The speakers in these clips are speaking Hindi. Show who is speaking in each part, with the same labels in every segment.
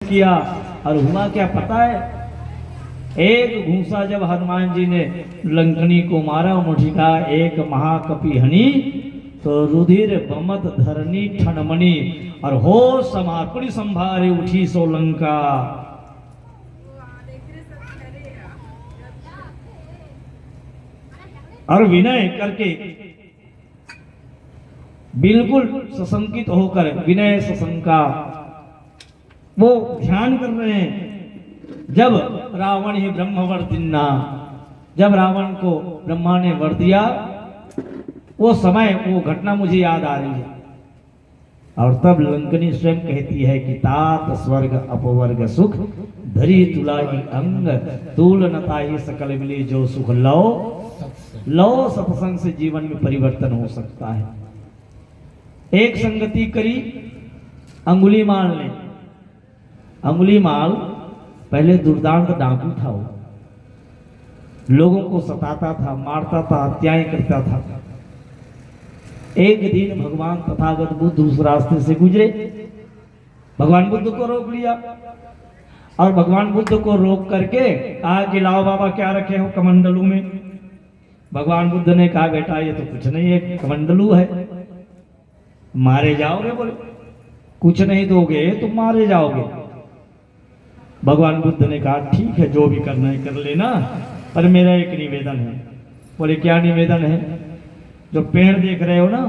Speaker 1: किया। और हुआ क्या पता है, एक घूंसा जब हनुमान जी ने लंकनी को मारा, मुठिका एक महाकपि हनी, तो रुधिर बमत धरनी ठनमनी, और हो समापनी संभारे उठी सो लंका। और विनय करके बिल्कुल सशंकित होकर, विनय सशंका वो ध्यान कर रहे हैं। जब रावण ही ब्रह्म वर दिन्ना, जब रावण को ब्रह्मा ने वर दिया, वो समय वो घटना मुझे याद आ रही है। और तब लंकनी स्वयं कहती है कि तात स्वर्ग अपवर्ग सुख, धरी तुलाई अंग, तूल नताही सकल मिली जो सुख लो, लो सत्संग से जीवन में परिवर्तन हो सकता है। एक संगति करी अंगुलीमाल ने। अंगुलीमाल पहले दुर्दांत डाकू था, वो लोगों को सताता था, मारता था, हत्याएं करता था। एक दिन भगवान तथागत बुद्ध उस रास्ते से गुजरे, भगवान बुद्ध को रोक लिया। और भगवान बुद्ध को रोक करके कहा कि लाओ बाबा क्या रखे हो कमंडलू में। भगवान बुद्ध ने कहा बेटा ये तो कुछ नहीं है, कमंडलू है, मारे जाओगे। बोले कुछ नहीं दोगे तो मारे जाओगे। भगवान बुद्ध ने कहा ठीक है जो भी करना है कर लेना, पर मेरा एक निवेदन है। बोले क्या निवेदन है? जो पेड़ देख रहे हो ना,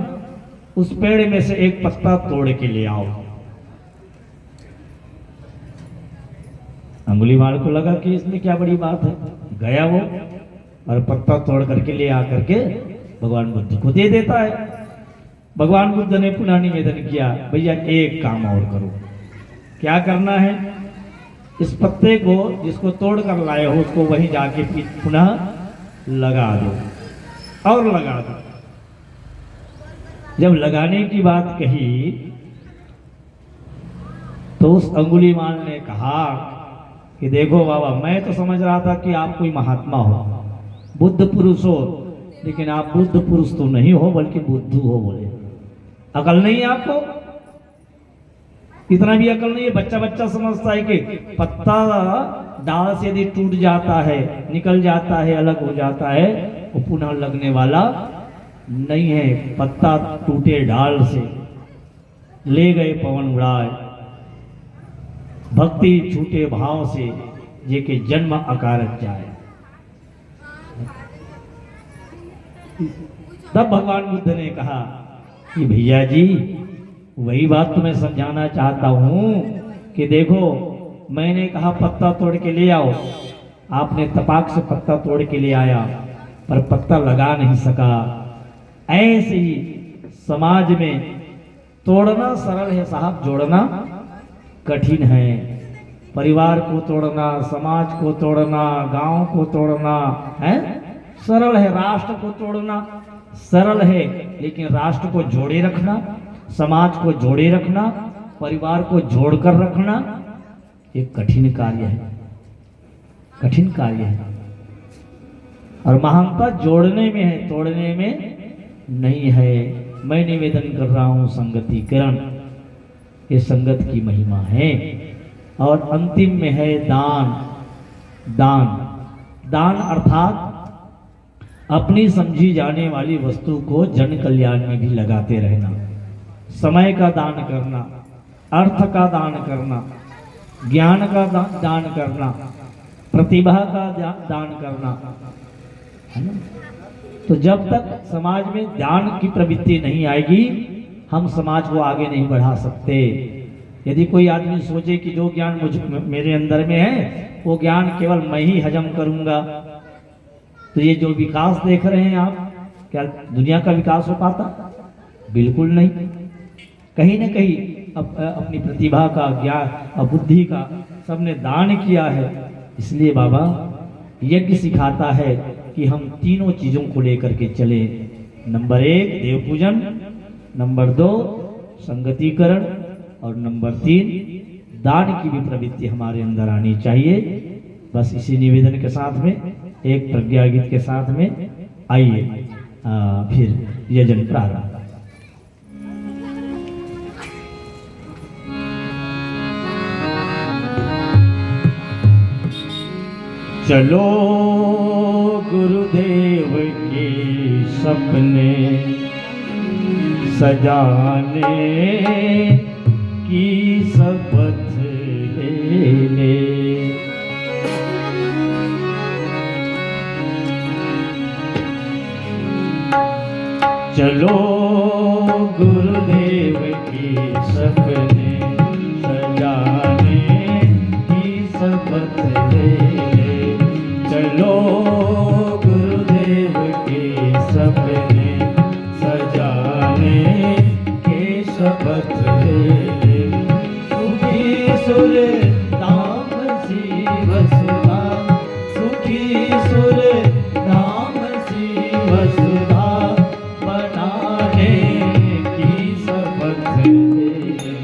Speaker 1: उस पेड़ में से एक पत्ता तोड़ के ले आओ। अंगुलीमाल को लगा कि इसमें क्या बड़ी बात है, गया वो और पत्ता तोड़ करके ले आकर के भगवान बुद्ध को दे देता है। भगवान बुद्ध ने पुनः निवेदन किया, भैया एक काम और करो। क्या करना है? इस पत्ते को जिसको तोड़ कर लाए हो उसको वहीं जाके पुनः लगा दो, और लगा दो। जब लगाने की बात कही तो उस अंगुलीमाल ने कहा कि देखो बाबा, मैं तो समझ रहा था कि आप कोई महात्मा हो, बुद्ध पुरुष हो, लेकिन आप बुद्ध पुरुष तो नहीं हो बल्कि बुद्धू हो। बोले अकल नहीं है आपको? इतना भी अकल नहीं है? बच्चा बच्चा समझता है कि पत्ता डाल से यदि टूट जाता है, निकल जाता है, अलग हो जाता है, वो पुनः लगने वाला नहीं है। पत्ता टूटे डाल से, ले गए पवन उड़ाए, भक्ति छूटे भाव से, जे के जन्म अकारक जाए। तब भगवान बुद्ध ने कहा कि भैया जी वही बात तुम्हें समझाना चाहता हूं कि देखो, मैंने कहा पत्ता तोड़ के ले आओ, आपने तपाक से पत्ता तोड़ के ले आया, पर पत्ता लगा नहीं सका। ऐसे ही समाज में तोड़ना सरल है साहब, जोड़ना कठिन है। परिवार को तोड़ना, समाज को तोड़ना, गांव को तोड़ना है सरल है, राष्ट्र को तोड़ना सरल है, लेकिन राष्ट्र को जोड़े रखना, समाज को जोड़े रखना, परिवार को जोड़कर रखना एक कठिन कार्य है, कठिन कार्य है। और महानता जोड़ने में है, तोड़ने में नहीं है। मैं निवेदन कर रहा हूं संगतिकरण, ये संगत की महिमा है। और अंतिम में है दान। दान, दान अर्थात अपनी समझी जाने वाली वस्तु को जन कल्याण में भी लगाते रहना। समय का दान करना, अर्थ का दान करना, ज्ञान का दान करना, प्रतिभा का दान करना, है ना? तो जब तक समाज में दान की प्रवृत्ति नहीं आएगी, हम समाज को आगे नहीं बढ़ा सकते। यदि कोई आदमी सोचे कि जो ज्ञान मेरे अंदर में है वो ज्ञान केवल मैं ही हजम करूंगा, तो ये जो विकास देख रहे हैं आप, क्या दुनिया का विकास हो पाता? बिल्कुल नहीं। कहीं न कहीं अपनी प्रतिभा का, ज्ञान और बुद्धि का सबने दान किया है। इसलिए बाबा यज्ञ सिखाता है कि हम तीनों चीजों को लेकर के चले। नंबर 1 देव पूजन, नंबर 2 संगतिकरण, और नंबर 3 दान की भी प्रवृत्ति हमारे अंदर आनी चाहिए। बस इसी निवेदन के साथ में, एक प्रज्ञा गीत के साथ में आइए फिर यजन प्रारंभ। चलो गुरुदेव के सपने सजाने की शपथ ले ले। चलो गुरुदेव के सपने सजाने की शपथ ले ले। चलो गुरुदेव के सपने सजाने के शपथ ले ले। सुखी सुर धाम शिव सुधा, सुखी सुर धाम शिव सुधा बनाने की शपथ ले ले।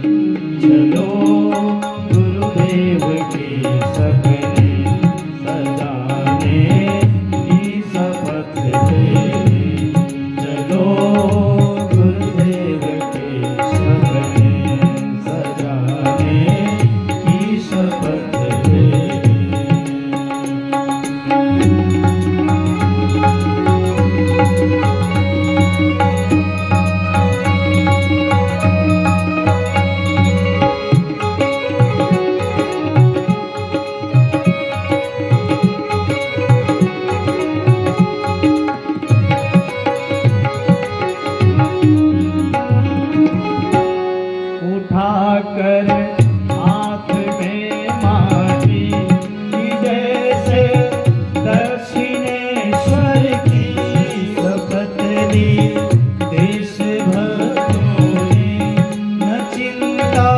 Speaker 1: चलो गुरुदेव के सपने सजाने की शपथ ले ले। चलो गुरुदेव के सपने सजाने की शपथ ले ले। उठाकर हाथ में माटी की जैसे दक्षिणेश्वर की शपथ ली। देश भक्तों ने न चिंता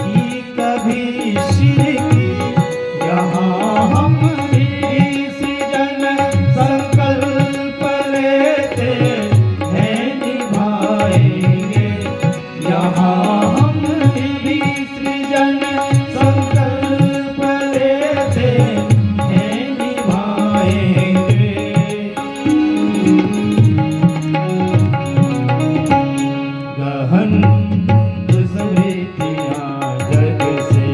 Speaker 1: की कभी सिर की। यहाँ हम भी सृजन संकल्प लेते हैं निभाएंगे। यहाँ सृजन संकल्प लेते हैं निभाएंगे। गहन स्मृतियाँ जग से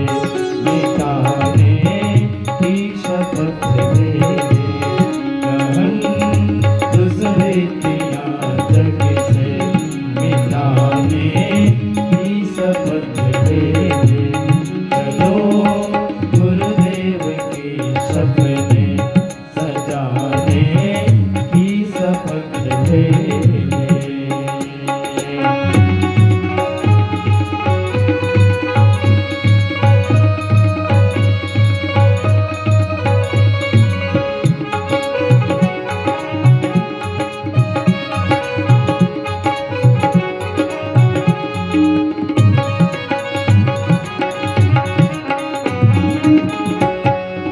Speaker 1: मिटाने की शपथ ले ले। गहन स्मृतियाँ जग से मिटाने की शपथ ले ले। चलो गुरुदेव के सपने सजाने की शपथ ले ले।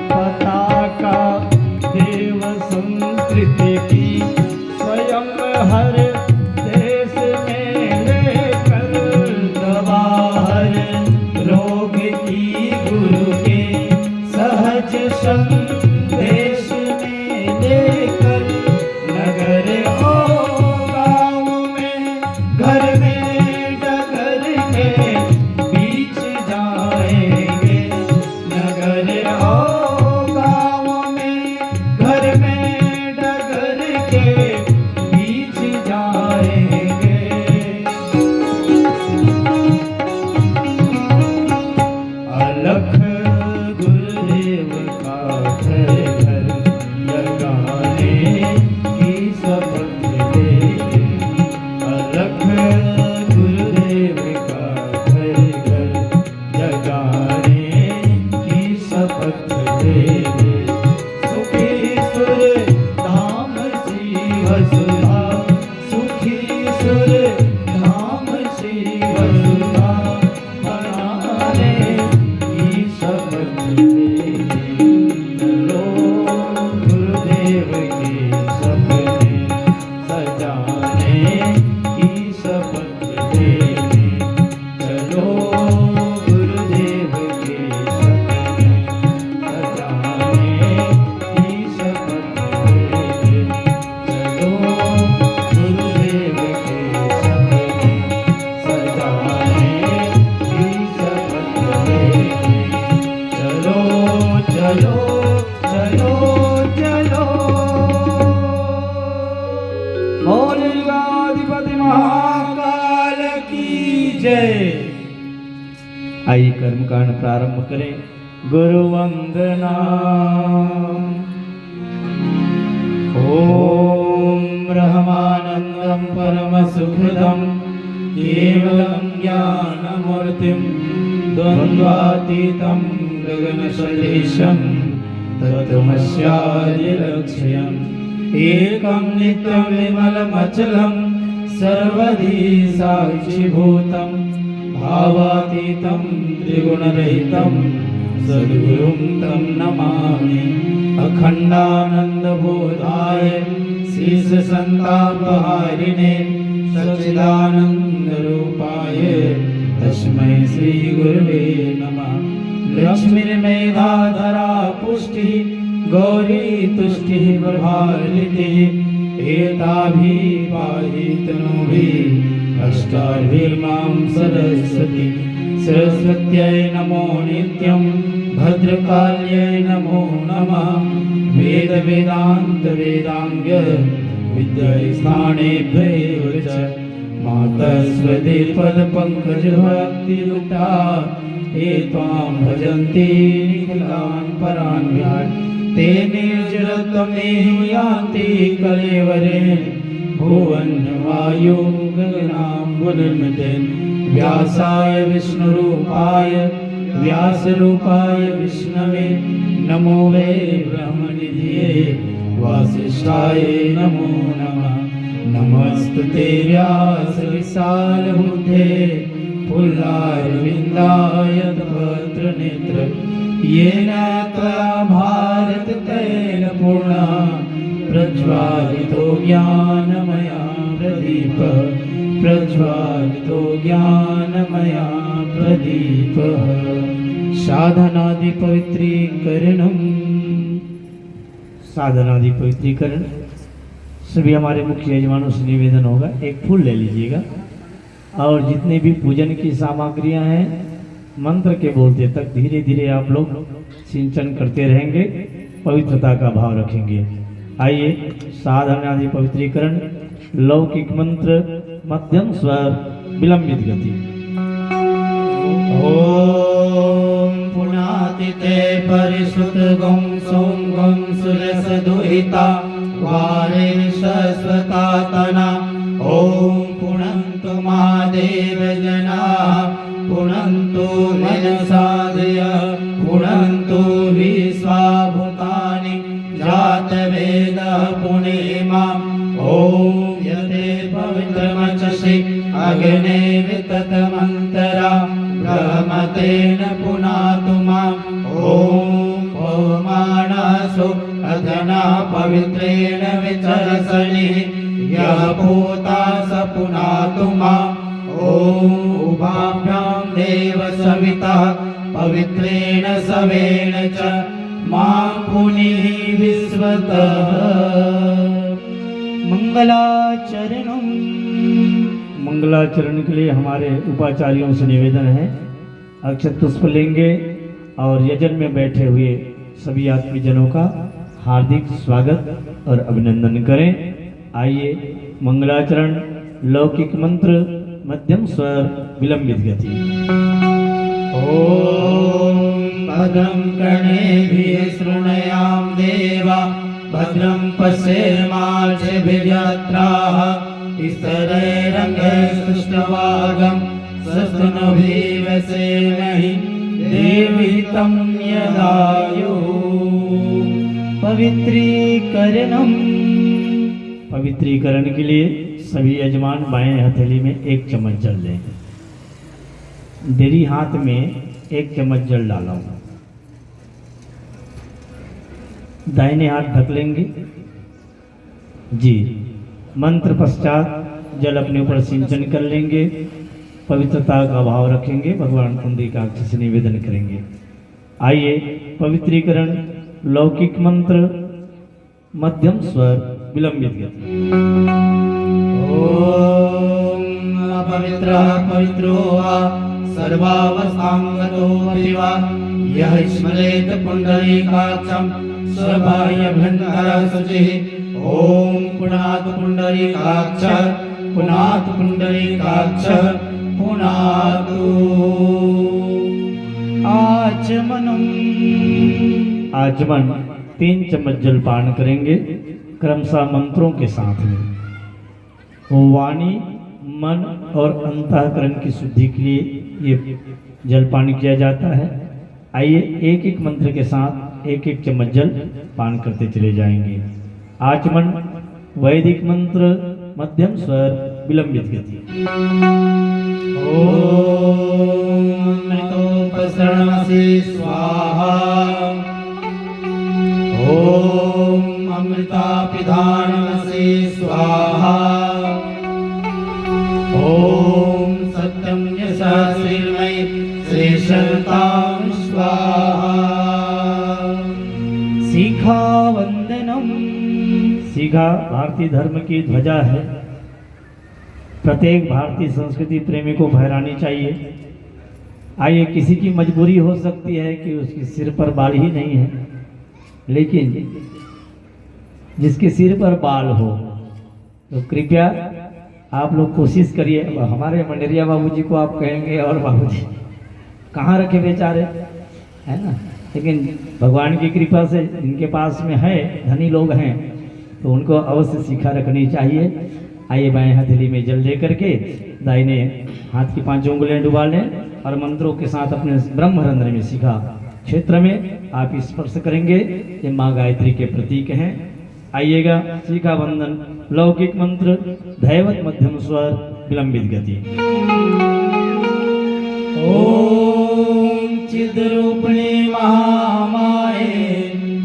Speaker 1: पताका देव संस्कृति की स्वयं हर देश में लेकर दवा हर रोग की गुरु के सहज संदेश में लेकर। नगर हो गाँव में घर में डगर के बीच जाएंगे। नगर हो गाँव में घर में डगर के बीच जाएंगे। अलख गुरुदेव का घर घर जगाने की शपथ ले ले। अलख गुरुदेव का घर घर जगाने की शपथ ले ले। सुखी सुर धाम शिव सुधा, सुखी सुर धाम शिव सुधा बनाने की शपथ ले ले। चलो गुरुदेव के सपने सजाने की शपथ ले ले। चलो गुरुदेव के सपने सजाने की शपथ ले ले। चलो गुरुदेव के सपने सजाने की शपथ ले ले। चलो चलो चलो कर्मकांड प्रारंभ करें। गुरु वंदना। ओम ब्रह्मानंदं परम सुखदं केवलं ज्ञानमूर्तिं द्वन्द्वातीतं गगनसदृशं तत्त्वमस्यादिलक्ष्यम् एकं नित्यं विमलमचलं सर्वधी साक्षिभूतं भावातीतं त्रिगुणरहितं सद्गुरुं तं नमामि। अखंडानंदबोधाय शीर्षसंतापहारिणे सच्चिदानंदरूपाय तस्मै श्री गुरुवे नमः। लक्ष्मीर्मेधाधरा पुष्टिः गौरी तुष्टिः प्रभारितिः एताभिः पाहि तनूभिः अष्टाभिर्मां सरस्वती। सरस्वत्यै नमो नित्यं भद्रकाल्यै नमो नमः। वेद वेदांत वेदांग विद्यास्थानेभ्यो च मातः स्वदे पद पंकज भक्तियुक्ता ये त्वां भजन्ति निखिलान् परान् व्यान् ते निर्जरत्वमेव यान्ति कलेवरेण भुवन् वायु गगनाम्बुनिर्मितेन। व्यासाय विष्णुरूपाय व्यासरूपाय विष्णवे नमो वे ब्रह्मनिधिये वासिष्ठाय नमो नमः। नमस्तुते व्यास विशालबुद्धे पुल्लारविन्दाय भद्रनेत्र येन त्वया भारततैलपूर्णः प्रज्वालितो ज्ञानमया प्रदीपः प्रज्वालितो ज्ञानमया प्रदीपः। साधनादि पवित्रीकरणम। साधनादि पवित्रीकरण सभी हमारे मुख्य यजमानों से निवेदन होगा, एक फूल ले लीजिएगा और जितने भी पूजन की सामग्रियां हैं मंत्र के बोलते तक धीरे धीरे आप लोग सिंचन करते रहेंगे, पवित्रता का भाव रखेंगे। आइए साधनादि पवित्रीकरण। लौकिक मंत्र मध्यम स्वर विलंबित गति। ओम पुनातिते परिसुत गं सों गं सुरस दुहिता वारे शाश्वता तना। ओम पुनन्तु महादेव जना पुनन्तु मनसादय पुनन्तु विश्वाभूतानि जातवेद पुनेमा। ओम यते पवित्रमचसि अग्ने विततमन्तरा ब्रह्मतेन पुनातु माम्। ओम पवमानसो अधना पवित्रेण विचरसनि यः पूता स पुनातु माम्। ओम उभाभ्यां देव सविता पवित्रेण सवेन च मां पुनिः विश्वतः। मंगलाचरणम। मंगलाचरण के लिए हमारे उपाचार्यों से निवेदन है, अक्षत पुष्प लेंगे और यजन में बैठे हुए सभी आत्मीजनों का हार्दिक स्वागत और अभिनंदन करें। आइए मंगलाचरण। लौकिक मंत्र मध्यम स्वर विलंबित गति। ओम भद्रं कर्णेभिः शृणुयाम देवा भद्रं पश्येमार्षभिर्यत्राः स्तरैरङ्गैस्तुष्टवागं सस्तनूभिः वसेमहि देवी तं यदायुः। पवित्रीकरणम। पवित्रीकरण के लिए सभी यजमान बाएं हथेली में 1 चम्मच जल लें। डेरी हाथ में 1 चम्मच जल डाला हूं। दाहिने हाथ ढक लेंगे जी। मंत्र पश्चात जल अपने ऊपर सिंचन कर लेंगे, पवित्रता का भाव रखेंगे, भगवान पुंडरीकाक्ष से निवेदन करेंगे। आइए पवित्रीकरण। लौकिक मंत्र मध्यम स्वर विलंबित गति। ओम अपवित्रः पवित्रो वा सर्वावस्थांगतोऽपि वा यः स्मरेत पुंडरीकाक्षं सर्वाभ्यन्तरः शुचिः। ओम पुनातु पुंडरीकाक्ष पुनातु पुंडरीकाक्ष पुनातु।
Speaker 2: आचमनम्।
Speaker 1: आचमन 3 चम्मच जलपान करेंगे क्रमशः मंत्रों के साथ में। वाणी, मन और अंतःकरण की शुद्धि के लिए ये जलपान किया जाता है। आइए एक एक मंत्र के साथ एक एक चम्मच जल पान करते चले जाएंगे। आचमन वैदिक मंत्र मध्यम स्वर विलंबित गति।
Speaker 2: ओम अमृतोपसरणमसि स्वाहा। ओम अमृतापिधानमसि स्वाहा। ओम सत्यम यशः श्रीमयि श्रीशतां स्वाहा। शिखा वंदनम।
Speaker 1: शिखा भारतीय धर्म की ध्वजा है। प्रत्येक भारतीय संस्कृति प्रेमी को फहरानी चाहिए। आइए किसी की मजबूरी हो सकती है कि उसके सिर पर बाल ही नहीं है, लेकिन जिसके सिर पर बाल हो तो कृपया आप लोग कोशिश करिए। हमारे मंडरिया बाबूजी को आप कहेंगे और बाबूजी कहाँ रखे बेचारे, है ना, लेकिन भगवान की कृपा से जिनके पास में है, धनी लोग हैं, तो उनको अवश्य शिखा रखनी चाहिए। आइए बाएं हथेली में जल दे करके दाहिने हाथ की 5 उंगलियां डुबा लें और मंत्रों के साथ अपने ब्रह्मरंध्र में शिखा क्षेत्र में आप स्पर्श करेंगे। ये माँ गायत्री के प्रतीक हैं। आइएगा शिखा बंधन लौकिक मंत्र दैवत मध्यम स्वर विलंबित गति।
Speaker 2: ओम चिद्रूपिणे महामाये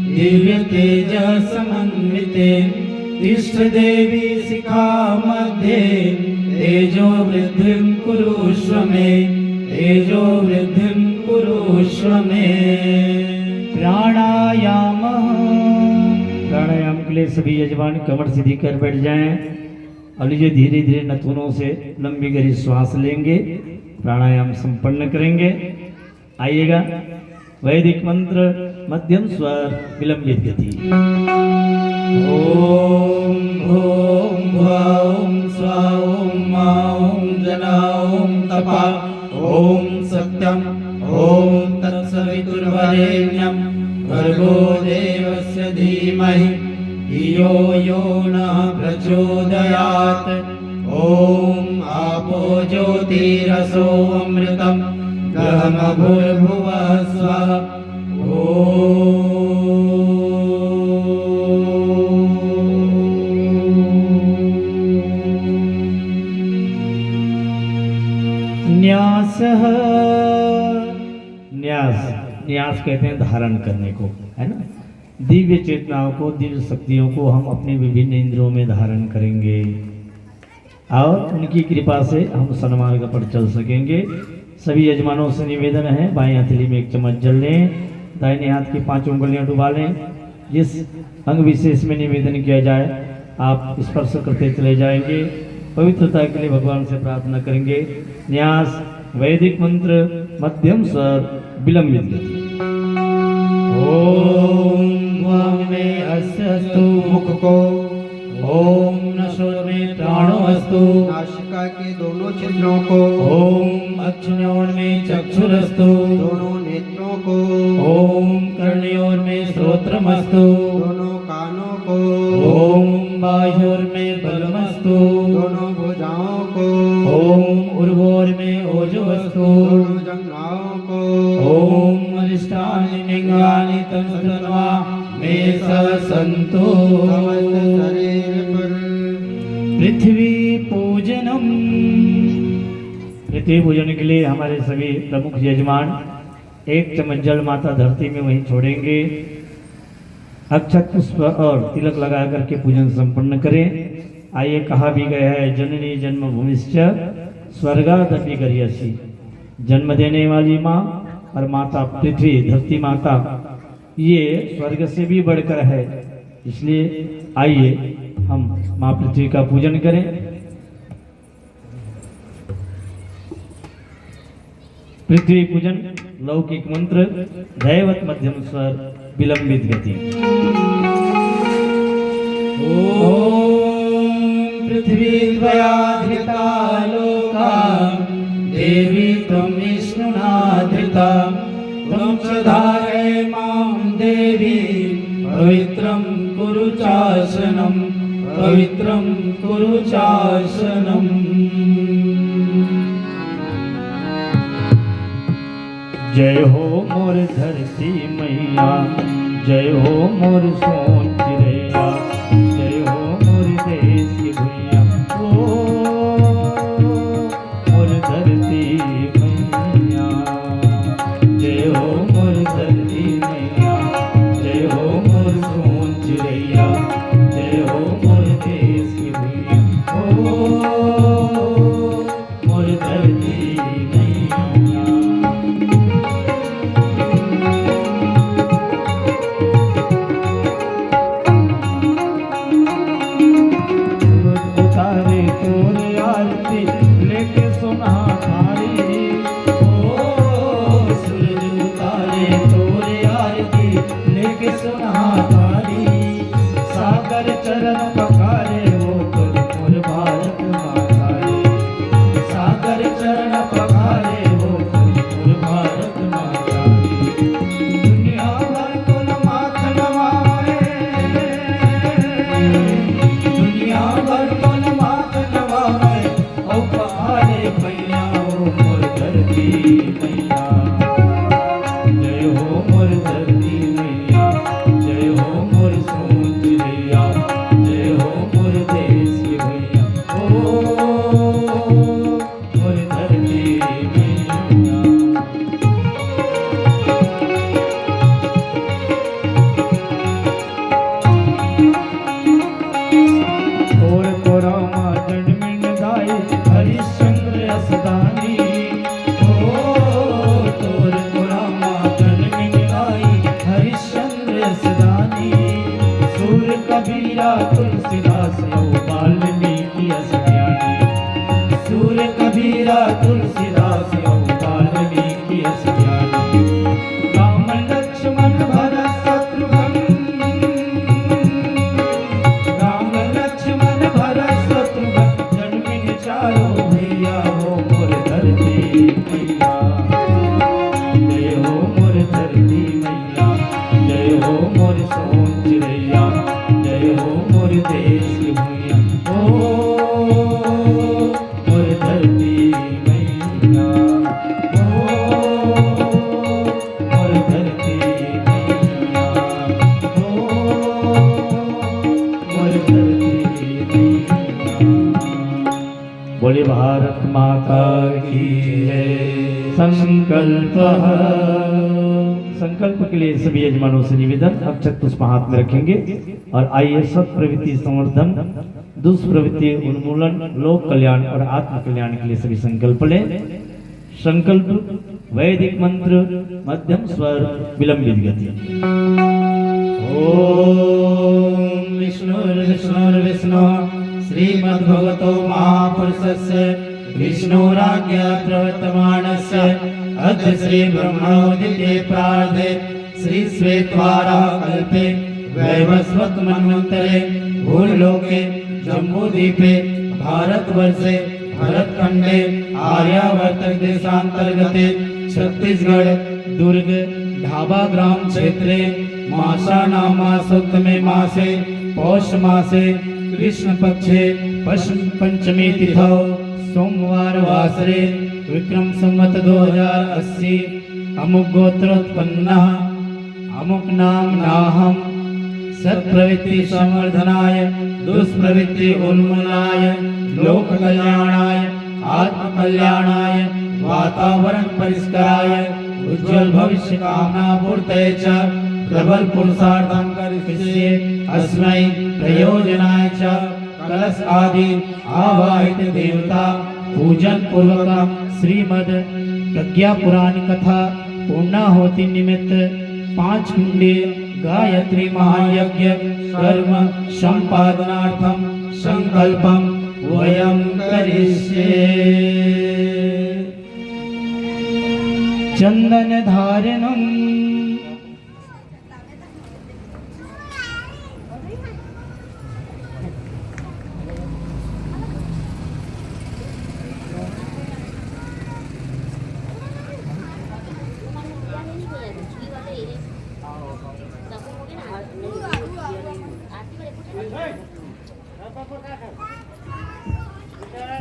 Speaker 2: दिव्य तेज समन्विते तिष्ठ देवी शिखा मध्ये तेजो वृद्धिं कुरुष्व मे। तेजो वृद्धिं कुरुष्व मे। प्राणायाम।
Speaker 1: प्राणायाम के लिए सभी यजमान कमर सीधी कर बैठ जाएं और लीजिए धीरे धीरे नथुनों से लंबी गहरी श्वास लेंगे। प्राणायाम संपन्न करेंगे। आइएगा वैदिक मंत्र मध्यम स्वर विलंबित गति।
Speaker 2: ओम भूम भुवं स्वः ओम मा ओम जना ओम तपा ओम सत्यम ओम तत्सवितुर्वरेण्यं भर्गो देवस्य धीमहि धियो यो नः प्रचोदयात्। ओम आपो ज्योतिरसो अमृतं गहमभूर्भुवः स्वः। न्यासः।
Speaker 1: न्यास न्यास कहते हैं धारण करने को, है ना। दिव्य चेतनाओं को, दिव्य शक्तियों को हम अपने विभिन्न इंद्रियों में धारण करेंगे और उनकी कृपा से हम सन्मार्ग पर चल सकेंगे। सभी यजमानों से निवेदन है बाएं हथेली में 1 चम्मच जल लें, दाहिने हाथ की 5 उंगलियां डुबा लें। जिस अंग विशेष में निवेदन किया जाए आप स्पर्श करते चले जाएंगे। पवित्रता के लिए भगवान से प्रार्थना करेंगे। न्यास वैदिक मंत्र मध्यम स्वर विलंबित गति।
Speaker 2: ओम वाम में अस्यस्तु मुख को। ओम नशोर में प्राणो अस्तु
Speaker 3: नासिका के दोनों छिद्रों को।
Speaker 2: ओम अक्षिण्योर में चक्षुरस्तु
Speaker 3: दोनों नेत्रों को।
Speaker 2: ओम कर्णयोर में श्रोत्रमस्तु
Speaker 3: दोनों कानों को।
Speaker 2: ओम बाह्योर में बलमस्तु
Speaker 3: दोनों भुजाओं को।
Speaker 2: ओम उर्वोर में ओजोस्तु
Speaker 3: दोनों जंघाओं को।
Speaker 2: ओम अरिष्टानि लिंगानि तन्वा मे सन्तु।
Speaker 3: समस्त शरीर पर
Speaker 2: पृथ्वी पूजनम।
Speaker 1: पृथ्वी पूजन के लिए हमारे सभी प्रमुख यजमान 1 चम्मच जल माता धरती में वहीं छोड़ेंगे। अक्षत पुष्प और तिलक लगा करके पूजन संपन्न करें। आइए कहा भी गया है जननी जन्मभूमिश्च स्वर्गादपि गरीयसी। जन्म देने वाली माँ और माता पृथ्वी धरती माता ये स्वर्ग से भी बढ़कर है। इसलिए आइए हम माँ पृथ्वी का पूजन करें। पृथ्वी पूजन लौकिक मंत्र दैवत मध्यम स्वर विलंबित गति।
Speaker 2: ओम पृथ्वी त्वया धृता लोका देवी त्वं विष्णुना धृता। धारय मां देवी पवित्रं कुरु चासनं पवित्रं कुरु चासनम्।
Speaker 1: जय हो मोर धरती मैया, जय हो मोर सोन चिड़ैया, जय हो मोर देश की भैया, ओ मोर धरती मैया। जय हो मोर धरती मैया, जय हो मोर सोन चिड़ैया, जय हो मोर देश की भैया, ओ मोर धरती मैया। उतारे तोर आरती लेके सुना थारी,
Speaker 2: ओ सूरज उतारे तोर आरती लेके सुना तारी।
Speaker 1: सागर चरण पखारे वो कुल मोर भारत माता रे।
Speaker 2: सागर चरण पखारे वो कुल मोर भारत माता रे। दुनिया भर कुल माथ नवाए, दुनिया भर कुल माथ नवाए, ओ पहाड़े मैया ओ मोर धरती मैया।
Speaker 1: जय हो मोर धरती मैया, जय हो मोर सोन चिड़ैया, जय हो मोर देश की भैया, ओ मोर धरती मैया। और कोरामा जन्मिन गाय हरिश्चंद्र असदानी,
Speaker 2: ओ तोर पुरामा जन्मिन गाई हरिश्चंद्र सदानी।
Speaker 1: सूर कबीरा तुलसीदास औ वाल्मीकि असज्ञानी।
Speaker 2: सूर कबीरा तुलसीदास औ वाल्मीकि असज्ञानी। राम लक्ष्मण भरत शत्रुघ्न, राम लक्ष्मण भरत शत्रुघ्न जन्मिन चारों भैया हो मोर धरती मैया।
Speaker 1: जय हो मोर धरती मैया, जय हो मोर सोन चिड़ैया, जय हो मोर देश की भैया, ओ मोर धरती मैया, ओ मोर धरती मैया, ओ मोर धरती मैया। बोले भारत माता की जय। संकल्प के लिए सभी यजमानों से निवेदन, अक्षत पुष्प हाथ में रखेंगे और आइए सत प्रवृत्ति संवर्धन, दुष्प्रवृत्ति उन्मूलन, लोक कल्याण और आत्म कल्याण के लिए सभी संकल्प लें। संकल्प वैदिक मंत्र मध्यम स्वर विलंबित गति।
Speaker 2: ओम विष्णुर्विष्णुर्विष्णु श्रीमद्भगवतो महापुरुषस्य विष्णुराज्ञा प्रवर्तमानस्य अद्य श्री ब्रह्मोदिते प्रार्धे श्री श्वेतवाराह कल्पे वैवस्वत मन्वन्तरे भूलोके जम्बूद्वीपे भारतवर्षे भरतखंडे आर्यावर्तक देशांतर्गते छत्तीसगढ़ दुर्ग ढाबा ग्राम क्षेत्रे मासानामासोत्तमे मासे पौष मासे कृष्ण पक्षे पंचमी तिथौ सोमवार वासरे विक्रम संवत 2080 अमुक गोत्रोत्पन्नः अमुक नाम नाहम सत्प्रवृत्ति संवर्धनाय दुष्प्रवृत्ति उन्मूलनाय लोक कल्याणाय आत्म कल्याणाय वातावरण परिष्काराय उज्जवल भविष्य कामना पूर्तये च प्रबल पुरुषार्थं करिष्ये अस्मै प्रयोजनाय च कलश आदि आवाहित देवता पूजन पूर्वक श्रीमद प्रज्ञा पुराण कथा पूर्णाहुति निमित्त 5 कुंडे गायत्री महायज्ञ कर्म संपादनार्थम संकल्पम वयं करिष्ये। चंदन धारणम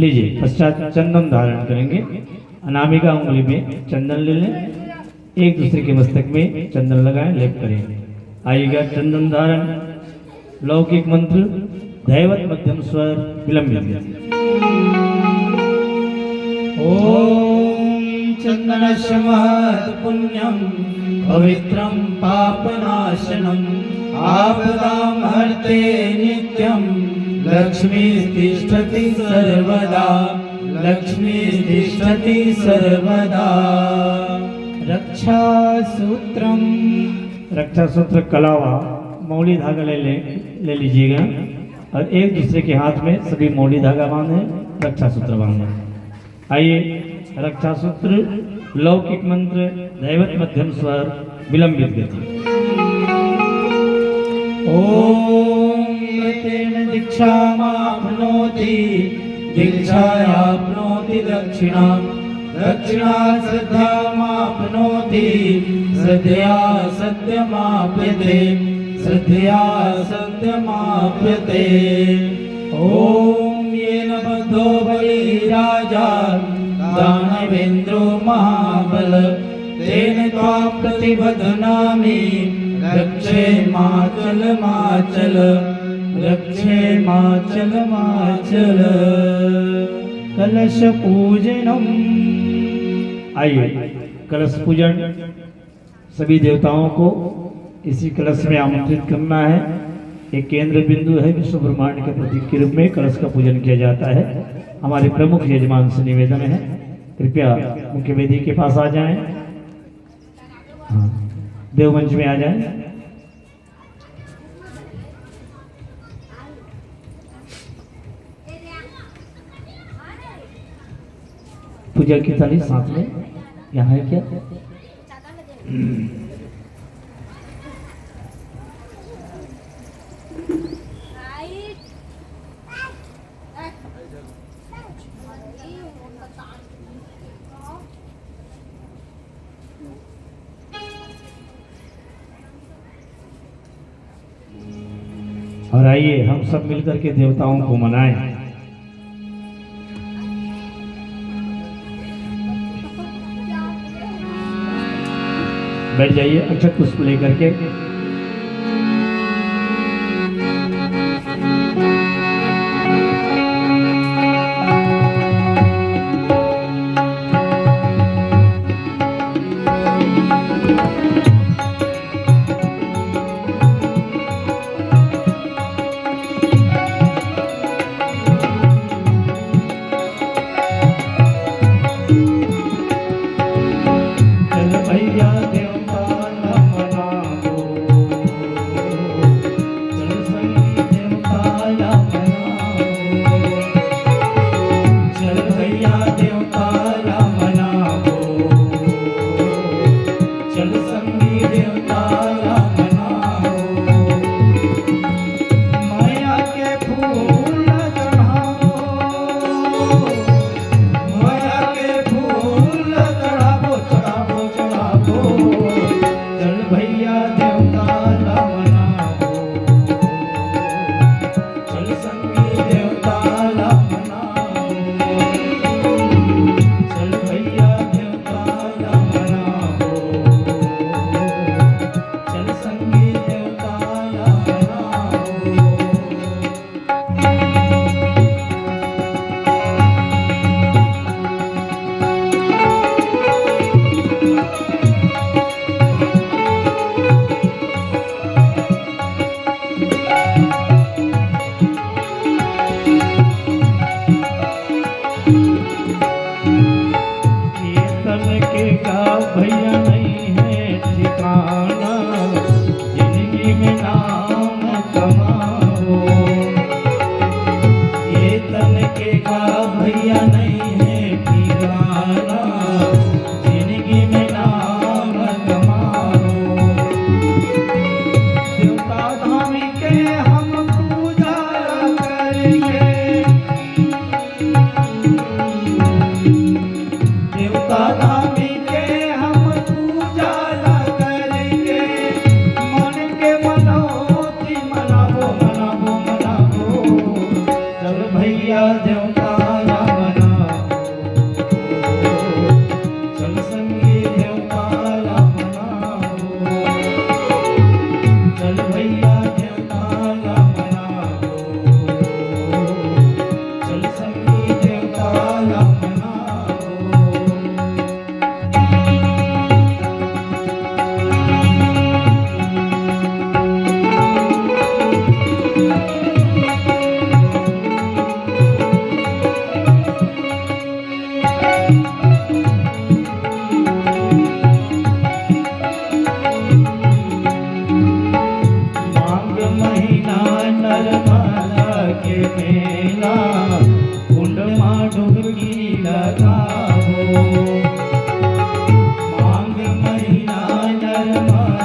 Speaker 1: लीजिए। पश्चात चंदन धारण करेंगे। अनामिका उंगली में चंदन ले लें, एक दूसरे के मस्तक में चंदन लगाएं, लेप करें। आइएगा चंदन धारण। लौकिक मंत्र दैवत मध्यम स्वर विलंबित।
Speaker 2: ॐ चन्दनस्य महत् पुण्यं पवित्रं पापनाशनम् आपदां हर्ते नित्यं लक्ष्मीस्तिष्ठति सर्वदा लक्ष्मीस्तिष्ठति सर्वदा। रक्षासूत्रम्
Speaker 1: रक्षा सूत्र कलावा मौली धागा ले लीजिएगा और एक दूसरे के हाथ में सभी मौली धागा बांधे, रक्षा सूत्र बांधे। आइए रक्षा सूत्र लौकिक मंत्र दैवत मध्यम स्वर विलंबित गति।
Speaker 2: ॐ एतेन दीक्षामाप्नोति दीक्षायाप्नोति दक्षिणां दक्षिणा श्रद्धामाप्नोति श्रद्धया सत्यमाप्यते श्रद्धया सत्यमाप्यते। ॐ येन बद्धो बलिराजा दानवेन्द्रो महाबल तेन त्वां प्रतिबध्नामि रक्षे माचल माचल रक्षे माचल माचल। कलश पूजनम।
Speaker 1: आइए कलश पूजन सभी देवताओं को इसी कलश में आमंत्रित करना है। एक केंद्र बिंदु है, विश्व ब्रह्मांड के प्रतीक के रूप में कलश का पूजन किया जाता है। हमारे प्रमुख यजमान से निवेदन है, कृपया मुख्य वेदी के पास आ जाएं। हाँ, देवमंच में आ जाएं। पूजा की थाली साथ में यहाँ है क्या? और आइए हम सब मिलकर के देवताओं को मनाएं। बैठ जाइए अक्षत पुष्प लेकर के।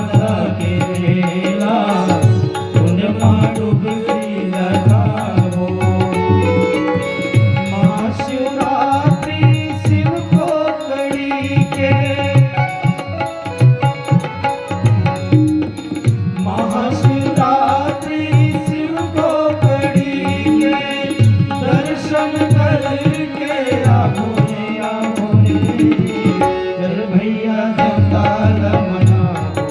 Speaker 2: राधा के मेला कुंड मां डुबकी लगाओ। महाशिवरात्रि शिव को कड़ी के महाशिवरात्रि शिव को कड़ी के दर्शन करके आओ रे चल भैया देवताल मनाओ।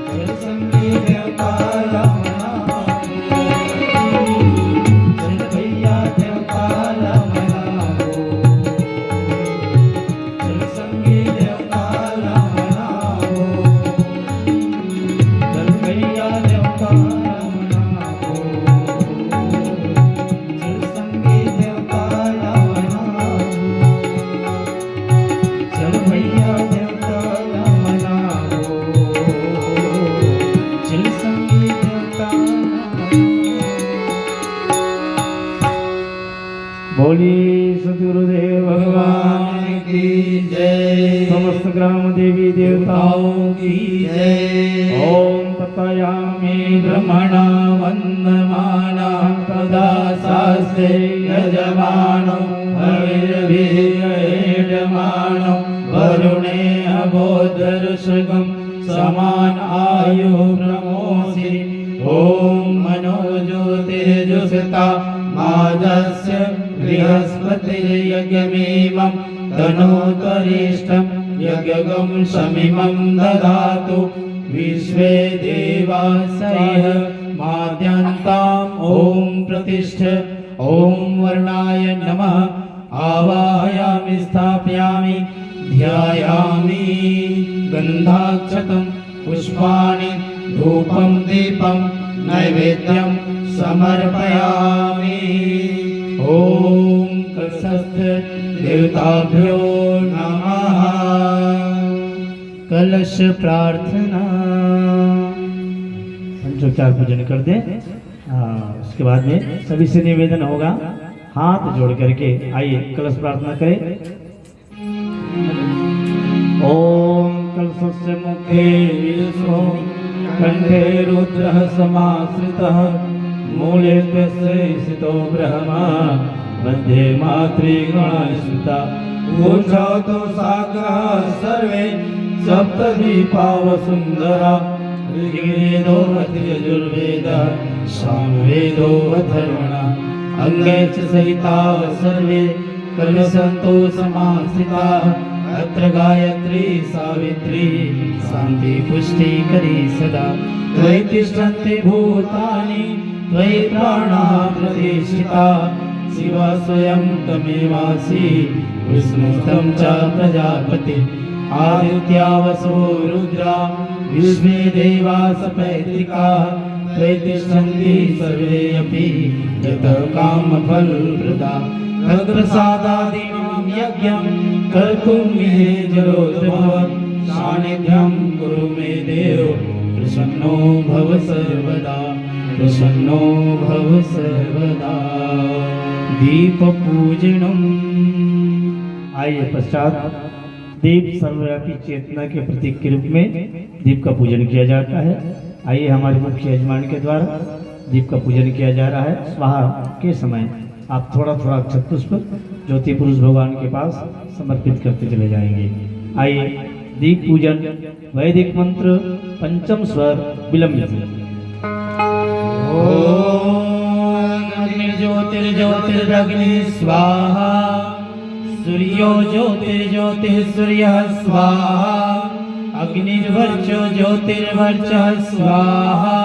Speaker 2: चल संगी देवताल मनाओ। चल भैया देवताल मनाओ। चल संगी देवताल मनाओ। चल भैया देवताल मनाओ। चल संगी देवताल मनाओ। चल भैया देवताल मनाओ। चल संगी देवताल
Speaker 1: बोली सदगुरुदेव
Speaker 2: भगवान की जय।
Speaker 1: समस्त ग्राम देवी देवताओं
Speaker 2: की जय।
Speaker 1: ओम तथायामि
Speaker 2: ब्रह्मणा वन्दमाना तदा शास्त्रे यजमानो हविर्भिर्यजमानो वरुणे अबोधर्षगं समान आयु ब्रह्मोऽसि। ॐ मनोज्योतिर्जुषता मादस्य बृहस्पतिर्यज्ञमेवं तनोतरिष्ठं यज्ञं शमिमं ददातु। विश्वे देवासयः माद्यन्ताम् ॐ प्रतिष्ठ। ॐ वर्णाय नमः आवाहयामि स्थापयामि ध्यायामि। गन्धाक्षतं पुष्पाणि धूपं दीपं नैवेद्यं समर्पयामि। ॐ कलशस्थ देवताभ्यो नमः। कलश प्रार्थना।
Speaker 1: पंचोपचार पूजन कर दें। उसके बाद में सभी से निवेदन होगा हाथ जोड़ करके आइए कलश प्रार्थना करें। ओम कलशस्य मुखे विष्णु कंठे रुद्रः समाश्रितः मूले तस्य स्थितो ब्रह्मा मध्ये मातृगणस्मिता।
Speaker 2: पूजोतु साग्रः सर्वे सप्तदीपावसुन्दरा। ऋग्वेदो यजुर्वेदः सामवेदो अथर्वणः। अंगे च सहिताः सर्वे कलशन्तो समाश्रिताः। अत्र गायत्री सावित्री शान्ति पुष्टिकरी सदा। त्वयि तिष्ठन्ति भूतानि त्वयि प्राणाः प्रतिष्ठिताः। शिवा स्वयं तमेवासि विष्णुस्तं च प्रजापति। आदित्या वसो रुद्रा विश्वे देवा सपैत्रिकाः। त्वयि तिष्ठन्ति सर्वे अपि यतः कामफलप्रदा। तत्प्रसादादिमं यज्ञं कर्तुं मे जरोद्भव। सान्निध्यं कुरु मे देव प्रसन्नो भव सर्वदा। प्रसन्नो भव सर्वदा। दीप पूजनम।
Speaker 1: आइए पश्चात दीप सर्वव्यापी चेतना के प्रतीक के रूप में दीप का पूजन किया जाता है। आइए हमारे मुख्य यजमान के द्वारा दीप का पूजन किया जा रहा है। स्वाहा के समय आप थोड़ा थोड़ा अक्षत पुष्प ज्योति पुरुष भगवान के पास समर्पित करते चले जाएंगे। आइए दीप पूजन वैदिक मंत्र पंचम स्वर विलंबित।
Speaker 2: ओम अग्निर्ज्योतिर्ज्योतिरग्नि स्वाहा। सूर्यो ज्योतिर्ज्योतिः सूर्यः स्वाहा। अग्निर्वर्चो ज्योतिर्वर्चः स्वाहा।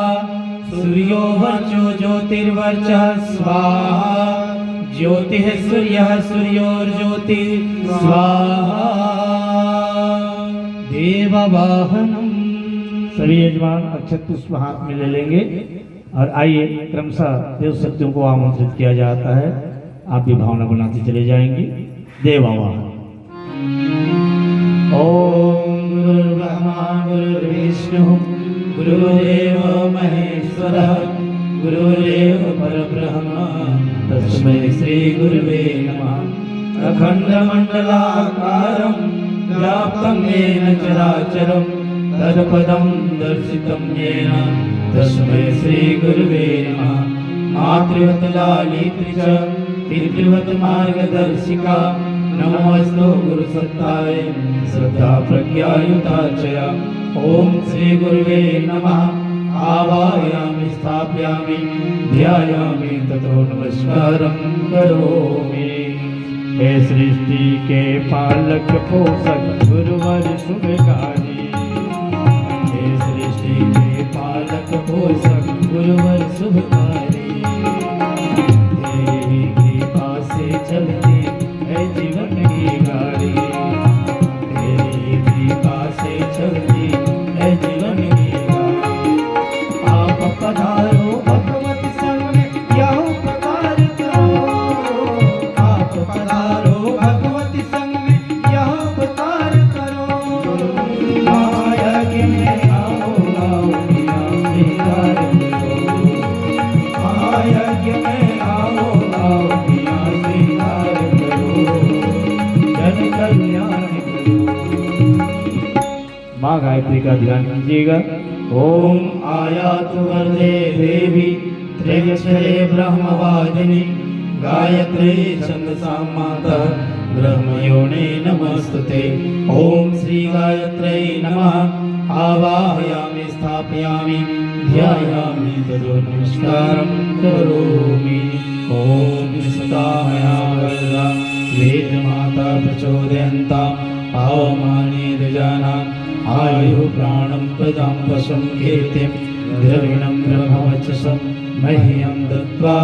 Speaker 2: सूर्यो वर्चो ज्योतिर्वर्चः स्वाहा। ज्योतिः सूर्यः सूर्योर्ज्योतिः स्वाहा। देववाहनम।
Speaker 1: सभी यजमान अक्षत पुष्प हाथ में ले लेंगे और आइए क्रमशः देव शक्तियों को आमंत्रित किया जाता है। आप भी भावना बनाते चले जाएंगे। देवावाहन।
Speaker 2: ओम गुरुर्ब्रह्मा गुरुर्विष्णु गुरुदेव महेश्वरः गुरुदेव परब्रह्म तस्मै श्री गुरुवे नमः। अखंडमंडलाकारं व्याप्तं येन चराचरं तत्पदं दर्शितं येन तस्मै श्रीगुरुवे नमः। मातृवत् लालित्री च पितृवत् मार्गदर्शिका नमोऽस्तु गुरुसत्ताय श्रद्धा प्रज्ञायुता च। ॐ श्रीगुरुवे नमः। आवाहयामि स्थापयामि ध्यायामि ततो नमस्कारं करोमि।
Speaker 1: हे सृष्टि के पालक पोषक गुरुवर शुभकारी,
Speaker 2: हे सृष्टि के पालक पोषक गुरुवर शुभकारी। तेरी कृपा से चलती है जीवन की गाड़ी, तेरी कृपा से चलती है जीवन की गाड़ी। आप पधारो भगवत संग में यह उपकार करो, आप पधारो भगवत संग में यह उपकार करो। माया में आओ आओ पिया स्वीकार करो, माया में आओ आओ पिया स्वीकार करो, जन कल्याण करो।
Speaker 1: माँ गायत्री का ध्यान कीजिएगा।
Speaker 2: ओम आयातु वरदे देवी त्रयक्षरे ब्रह्मवादिनी गायत्री छंदसा माता ब्रह्मयोने नमस्तुते। ओम श्री गायत्रै नमः। आवाहयामि स्थापयामि ध्यायामि ततो नमस्कारं करोमि। ओम सदा मया वरदा वेदमाता प्रचोदयन्ता पावमाने द्विजानाम् आयु प्राणं प्रदां पशुं कीर्तिं द्रविणं ब्रह्मवचसं मह्यं दत्त्वा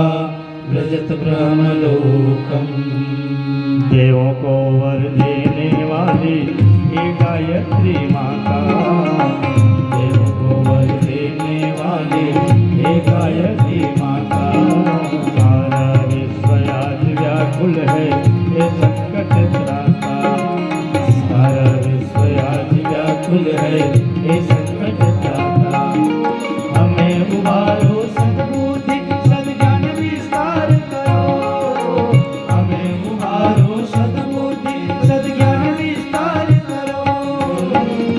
Speaker 2: व्रजत ब्रह्मलोकम्।
Speaker 1: देवों को वर देने वाली ये गायत्री माता,
Speaker 2: देवों को वर देने वाली हे गायत्री माता।
Speaker 1: सारा विश्व आज व्याकुल है ये संकट त्राता,
Speaker 2: सारा विश्व आज व्याकुल है हे संकट त्राता। हमें उबारो सद्बुद्धि सद्ज्ञान विस्तार करो, हमें उबारो सद्बुद्धि सद्ज्ञान विस्तार करो।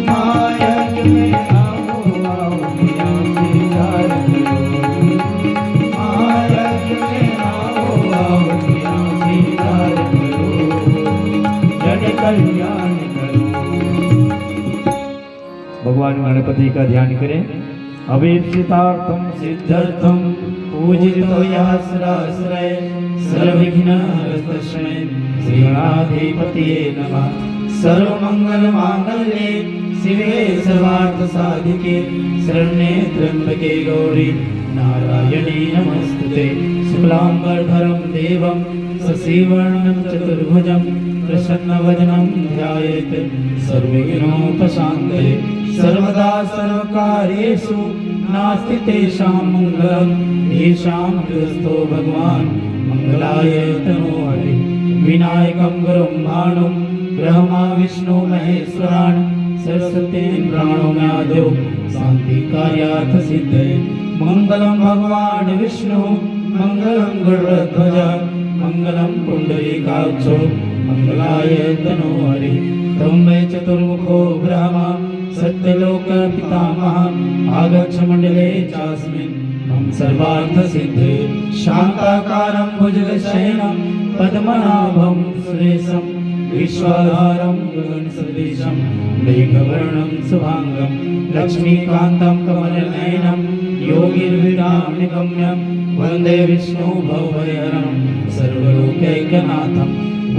Speaker 2: माया में आओ आओ पिया स्वीकार करो, माया में आओ आओ पिया स्वीकार करो, जन कल्याण करो।
Speaker 1: भगवान गणपति का ध्यान करें। अभीप्सितार्थम
Speaker 2: सिद्ध्यर्थं पूजितो याश्राश्रय सर्वविघ्नहरस्तस्मै श्रीगणाधिपतये नमः। सर्वमङ्गलमाङ्गल्ये शिवे सर्वार्थसाधिके शरण्ये त्र्यम्बके गौरी नारायणी नमस्तुते। शुक्लाम्बरधरं देवं शशिवर्णं चतुर्भुजं प्रसन्नवदनं ध्यायेत् सर्वविघ्नोपशान्तये। सर्वदा सर्वकार्येषु नास्ति तेषां मङ्गलं, येषां हृदस्थो भगवान् मङ्गलाय तनोहरि। विनायकं गुरुं भानुं ब्रह्मा विष्णु महेश्वरान् सरस्वतीं प्रणमाम्याद्यो शान्तिकार्यार्थ सिद्धये। मङ्गलं भगवान् विष्णु मङ्गलं गरुडध्वज मङ्गलं पुण्डरीकाक्षो मङ्गलाय तनोहरि। तं वै चतुर्मुखो ब्रह्मा सत्यलोक पितामहः आगच्छ मण्डले चास्मिन् मम सर्वार्थ सिद्धे। शान्ताकारं भुजगशयनं पद्मनाभं सुरेशं विश्वाधारं गगनसदृशं मेघवर्णं शुभांगं लक्ष्मीकान्तं कमलनयनं योगिर्विरामगम्यं वन्दे विष्णु भवभयहरं सर्वलोकैकनाथं।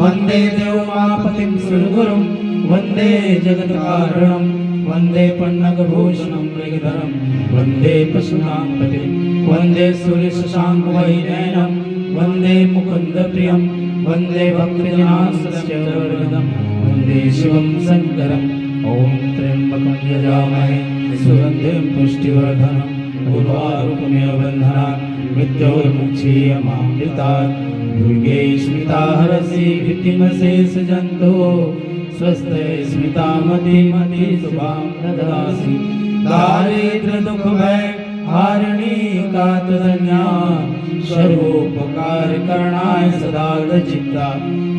Speaker 2: वन्दे देवोमापतिं सुरगुरुं वन्दे जगत्कारणं वन्दे पन्नगभूषणं मृगधरं वन्दे पशूनां पतिं वन्दे सूर्यशशाङ्कवैनयनं वन्दे मुकुन्दप्रियं वन्दे भक्तजनाश्रयवर्धनं वन्दे शिवं शङ्करम्। ॐ त्र्यम्बकं यजामहे सुगन्धिं पुष्टिवर्धनं उर्वारुकमिव बन्धनात् मृत्योर्मुक्षीयमामृतात्। दुर्गे स्मिता हरसि भीतिमशेषजन्तोः स्वस्थे स्मिता मति मति शुभां ददासि। दारिद्र्य दुख भय हारिणी का तदन्या सर्वोपकार करणाय सदा चित्ता।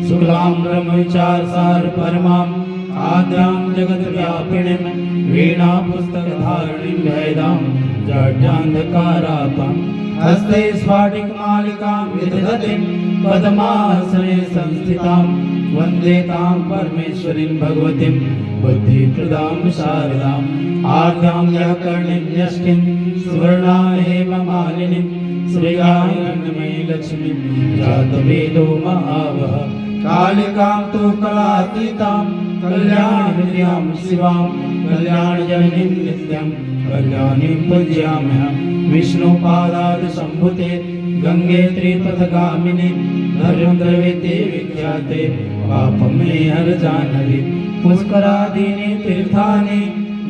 Speaker 2: शुक्लां ब्रह्म विचार सार परमां आद्यां जगद्व्यापिणीं वीणा पुस्तकधारिणीं भेदां जड्यान्धकारापं हस्ते स्फाटिकमालिकां विदधतीं पद्मासने संस्थितां वन्दे तां परमेश्वरीं भगवतीं बुद्धिप्रदां शारदाम् आद्यां व्याकरणीं यष्टिं सुवर्णां हेममालिनीं श्रेयान्मयी लक्ष्मीं जातवेदो महावः कालिकां तु कलातीतां कल्याणविद्यां शिवां कल्याणजननीं नित्यं कल्याणीं पूजयाम्यहं विष्णुपादाद् सम्भुते गंगे त्रिपथगामिनी नर्मद्रवेते विख्याते पापं मे हर जाह्नवी पुष्करादीनि तीर्थानि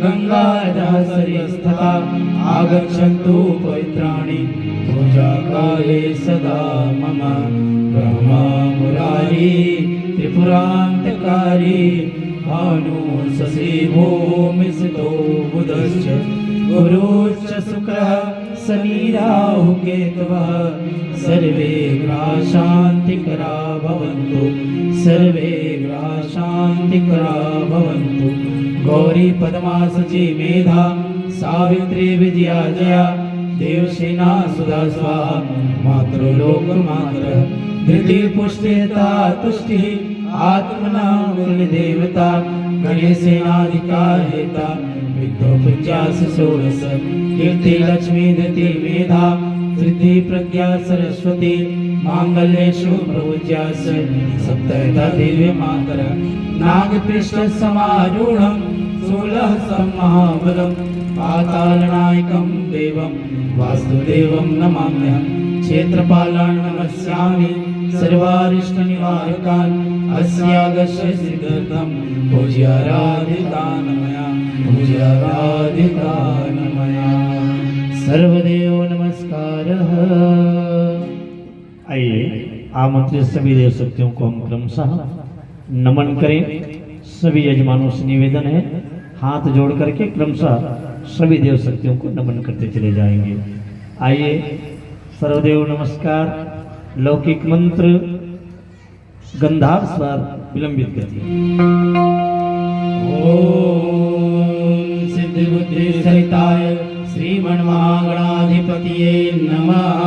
Speaker 2: गंगाजलसरिस्तथा आगच्छन्तु पवित्राणि पूजाकाले सदा मम ब्रह्मा मुरारी त्रिपुरान्तकारी भानु शशि भूमिस्थितो बुधश्च गुरुश्च शुक्रः शनि राहु केतवः सर्वे ग्रहाः शान्तिकरा भवन्तु सर्वे ग्रहाः शान्तिकरा भवन्तु गौरी पद्मा सची मेधा सावित्री विजया जया देवसेना सुधा स्वाहा मातृलोकमातरः धृति पुष्टिता तुष्टिः आत्मना देवता गणेशेनाधिका हेता विद्योपचास षोडश कीर्ति लक्ष्मी धृति मेधा सिद्धि प्रज्ञा सरस्वती मांगल्येषु प्रपूज्यास सप्तैता दिव्य मातर नागपृष्ठ समारूढ़ं शूलहस्तं महाबलं पातालनायकं देवं वासुदेवं नमाम्यहं क्षेत्रपालान् नमस्यामि सर्वारिष्टनिवारकान् अस्यागस्य सिद्धर्थं पूज्याराधितानमया पूज्याराधितानमया सर्वदेव नमस्कारः।
Speaker 1: आइए आमंत्रित सभी देव शक्तियों को हम क्रमशः नमन करें। सभी यजमानों से निवेदन है हाथ जोड़ करके क्रमशः सभी देव शक्तियों को नमन करते चले जाएंगे। आइए सर्वदेव नमस्कार लौकिक मंत्र गंधार स्वर विलंबित करिए।
Speaker 2: ओम सिद्धि बुद्धि सहिताय श्रीमन्महागणाधिपतये नमः।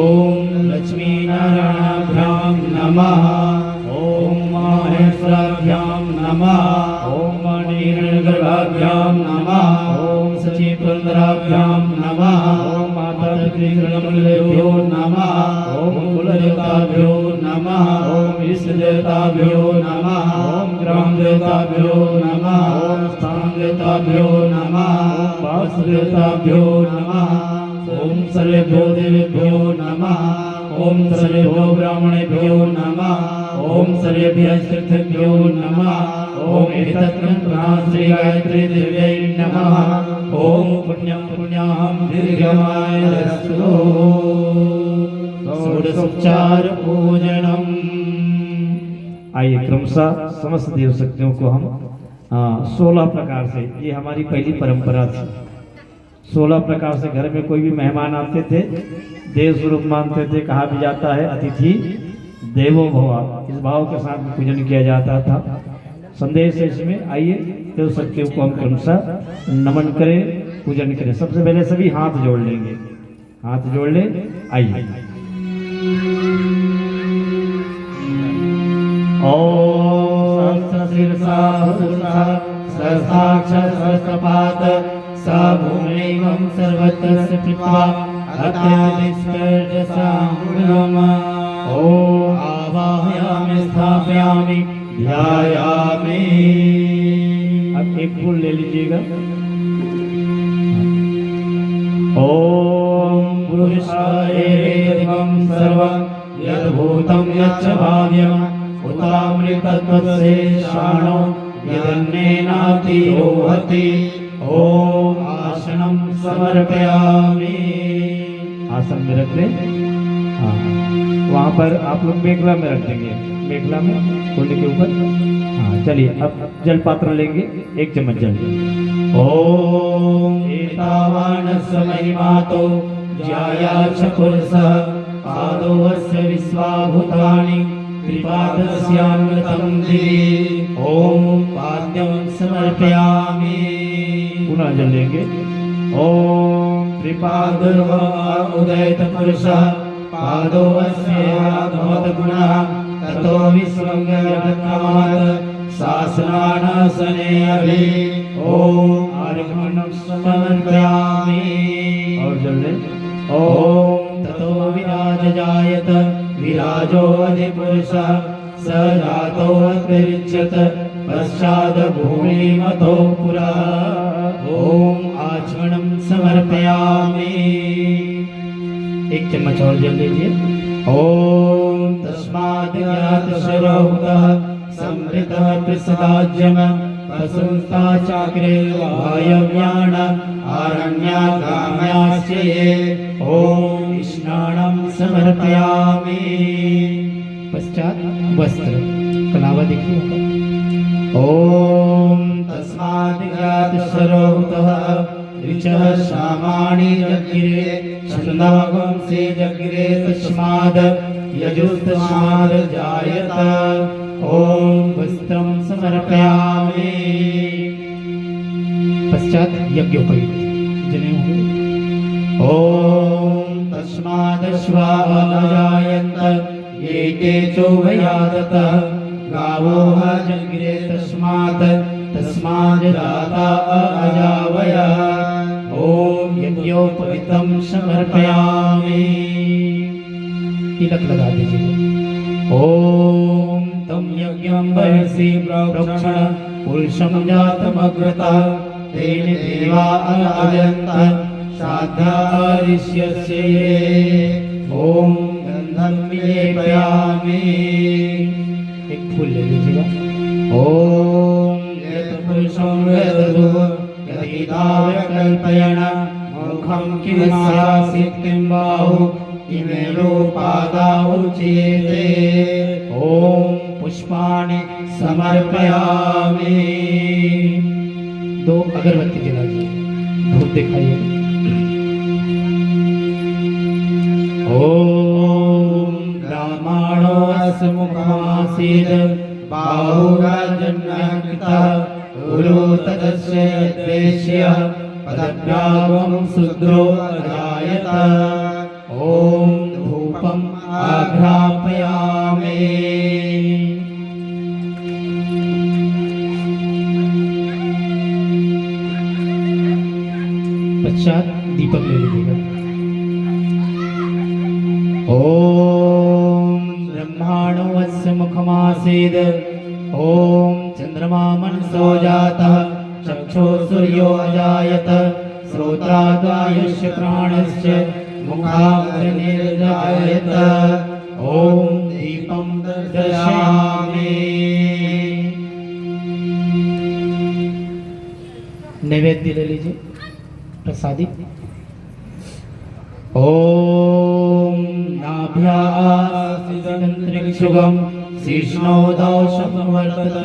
Speaker 2: ओम लक्ष्मी नारायणाभ्यां नमः। ओम माहेश्वराभ्यां नमः। ओम मणिगर्भाभ्यां नमः। ओम सचिपुरंदराभ्यां नमः। ओम माता पितृगणमूलेभ्यो नमः। ओम कुलदेवताभ्यो नमः। ओम इष्टदेवताभ्यो नमः। ओम ग्रामदेवताभ्यो नमः। ओम स्थानदेवताभ्यो नमः। ओम वासुदेवताभ्यो नमः। ओम सर्वेभ्यो देवेभ्यो नमः। ओम सर्वेभ्यो ब्राह्मणेभ्यो नमः। ओम सर्वेभ्यः तीर्थेभ्यो नमः। ओम एतत्कर्मणा श्री गायत्री देव्यै नमः। ओम पुण्यं पुण्याहं दीर्घमायुरस्तु। षोडशोपचार पूजनम्।
Speaker 1: आइए क्रमशः समस्त देव शक्तियों को हम 16 प्रकार से, ये हमारी पहली परंपरा थी। 16 प्रकार से घर में कोई भी मेहमान आते थे देव स्वरूप मानते थे। कहा भी जाता है अतिथि देवो भव, इस भाव के साथ पूजन किया जाता था। संदेश है इसमें। आइए देव शक्तियों को हम क्रमशः नमन करें, पूजन करें। सबसे पहले सभी हाथ जोड़ लेंगे, हाथ जोड़ ले। आइए
Speaker 2: ओम सहस्राक्षरसहस्रपाद स भूमिवं सर्वत्र स्थित्वा अत्यतिष्ठसाङ्गम। ओम आवाहयामि स्थापयामि ध्यायामि।
Speaker 1: अब एक फूल ले लीजिएगा।
Speaker 2: ओम पुरुषायेदं सर्वं यद्भूतं यच्च भाव्यम् उतामृतत्वशेषाणो यदन्नेनातिरोहति। ओम आसनं समर्पयामि।
Speaker 1: आसन में रख दें। हाँ, वहाँ पर आप लोग मेखला में रख देंगे, मेखला में कुंड के ऊपर। हाँ चलिए अब जल पात्र लेंगे, 1 चम्मच जल।
Speaker 2: ओम एतावानस्य महिमातो ज्यायाच पुरुषः पादोऽस्य विश्वाभूतानि त्रिपादस्यामृतं दिवि। ओम पाद्यं समर्पयामि।
Speaker 1: पुनः जल लेंगे। ओम
Speaker 2: त्रिपादुर्वा उदयत पुरुषः पादो अस्य भवत गुणः ततो विश्वं जगत्कामात् शासनानसने अभि ओम आर्घ्यं समर्पयामि।
Speaker 1: और जल लें।
Speaker 2: ओम ततो विराज जायत विराजो अधिपुरुषः स जातो अतिरिच्यत पश्चाद भूमिमतो पुरा। ओम आचमनं समर्पयामि। एक चम्मच और जल लीजिए। ओम तस्माद् ज्ञातशरोहुतः समृतः प्रसदाज्यम वसुंस्ता चाक्रे वायव्यान आरण्यागाम्याश्च ये। ओम स्नानं समर्पयामि। पश्चात वस्त्र कलावा देखिए। ओम तस्माद् ज्ञातशरोहुतः ऋचः सामानि जगिरे छन्दागंसे जगिरे तस्माद् यजुस्तस्माद् जायत। ओम वस्त्रं समर्पयामि। पश्चात यज्ञोपवीत जनेऊ। ओम तस्मादश्वा अजायन्त ये के चोभयादतः गावो जगिरे तस्मात् तस्माद् दाता अजावयः। ओम यज्ञोपवीतं समर्पयामि। तिलक लगा दीजिए। ओम तम यज्ञं बहिषि प्रोक्षण पुरुषं जातमग्रतः तेन देवा अजन्त श्राद्धा ऋष्यस्य ये। ओम गन्धं विलेपयामि। एक फूल ले लीजिएगा। ओम यत् पुरुषं वेदधु यदिदाव्य कल्पयण मुखं किमस्यासीत् किं बाहु इमे रूपादा उच्येते। ओम पुष्पाणि समर्पयामि। 2 अगरबत्ती जला दीजिए। धूप दिखाइए। ओम ब्राह्मणो अस्य मुखमासीत् बाहुराजन्यकृतः उरो तदस्य द्वेष्यः पदभ्यागं शूद्रो अजायत। ओम धूपम् आघ्रापयामि। पश्चात दीपक ले लीजिएगा। ओम ब्रह्माणो अस्य मुखमासीद्। ओम चंद्रमा मनसो जातः चक्षुः सूर्यो अजायत श्रोत्रादायुष्य प्राणस्य मुखाग्निर्जायत। ओम दीपं दर्शयामि। नैवेद्य ले लीजिए प्रसादी। ओम नाभ्यासिदंत्रिक्षुगं शीर्ष्णोदौषमवर्तत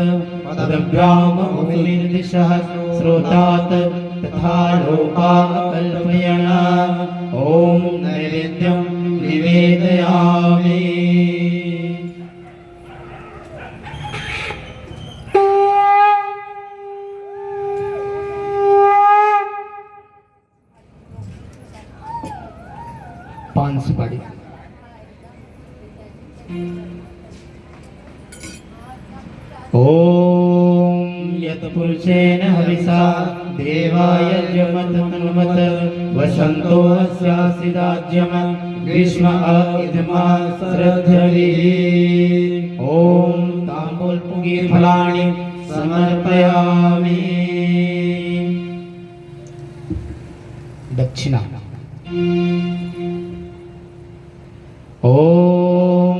Speaker 2: पदभ्याममुनिर्दिशः श्रोतात् तथा लोका कल्पयण। ओम नैवेद्यं निवेदयामि। पान सुपारी। ओम यत् पुरुषेण हविषा देवाय यज्ञमत वसन्तो अस्यासिदाज्यम ग्रीष्म इदमा श्रद्धविः। ओम ताम्बूलपुगी फलानि समर्पयामि। दक्षिणा। ओम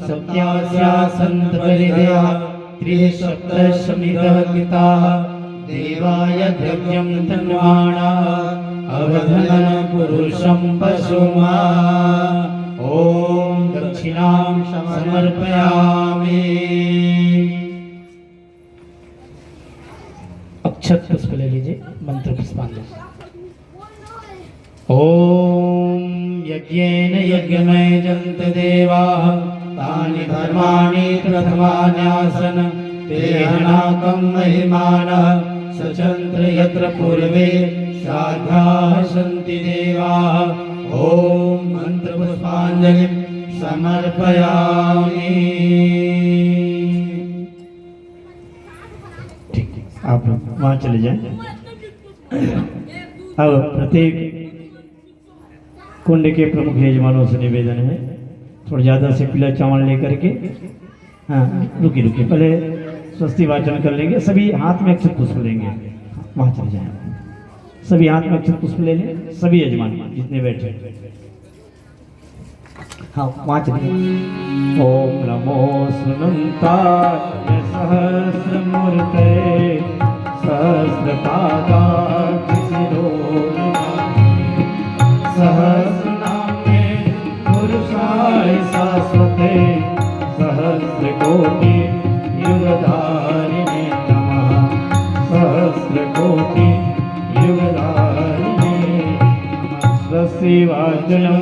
Speaker 2: सत्यास्यासन्तपरिधया त्रिसप्तशमितः कृताः देवाय द्रव्यं तन्वाणाः अवधनं पुरुषं पशुमा। ओम दक्षिणां समर्पयामि। अक्षत पुष्प ले लीजिए। मंत्र पुष्पांजलि। ओम यज्ञेन यज्ञमय जन्त देवाः तानि धर्माणि प्रथमान्यासन तेनाकं महिमानः सचन्त्र यत्र पूर्वे साध्याः सन्ति देवाः। ॐ मन्त्रपुष्पाञ्जलिं समर्पयामि।
Speaker 1: ठीक है, आप वहाँ चले जाएं। अब प्रत्येक कुंड के प्रमुख यजमानों से निवेदन है, थोड़ा ज़्यादा से पीला चावल लेकर के, हाँ रुकिए रुकिए, पहले स्वस्ति वाचन कर लेंगे, सभी हाथ में अक्षत पुष्प लेंगे, वहाँ चले जाएं, सभी हाथ में अक्षत पुष्प ले लें, सभी यजमान जितने बैठे, हाँ वहाँ चलिए। ओम नमो सुनंताय सहस्रमूर्ते सहस्रपादाय शिरोमणि
Speaker 2: सहस्रनामे पुरुषाय शाश्वते सहस्रकोटि युगधारिणे नमः। सहस्रकोटि युगधारिणे
Speaker 1: स्वस्ति वाचनम।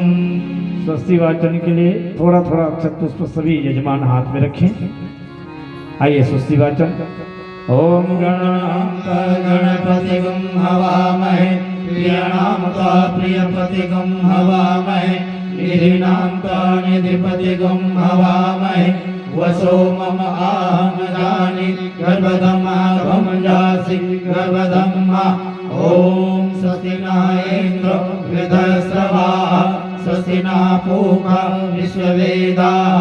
Speaker 1: स्वस्ति वाचन के लिए थोड़ा थोड़ा अक्षत पुष्प सभी यजमान हाथ में रखें। आइए स्वस्ति वाचन। ओम
Speaker 2: गणपतिगं हवामहे प्रियाणां त्वा प्रियपतिगं हवामहे निधीनां त्वा निधिपतिगं हवामहे वसो मम आहमजानि गर्भधमागं जासि गर्भधम्मा। ॐ स्वस्ति न इन्द्रो वृद्धश्रवाः स्वस्ति न पूषा विश्ववेदाः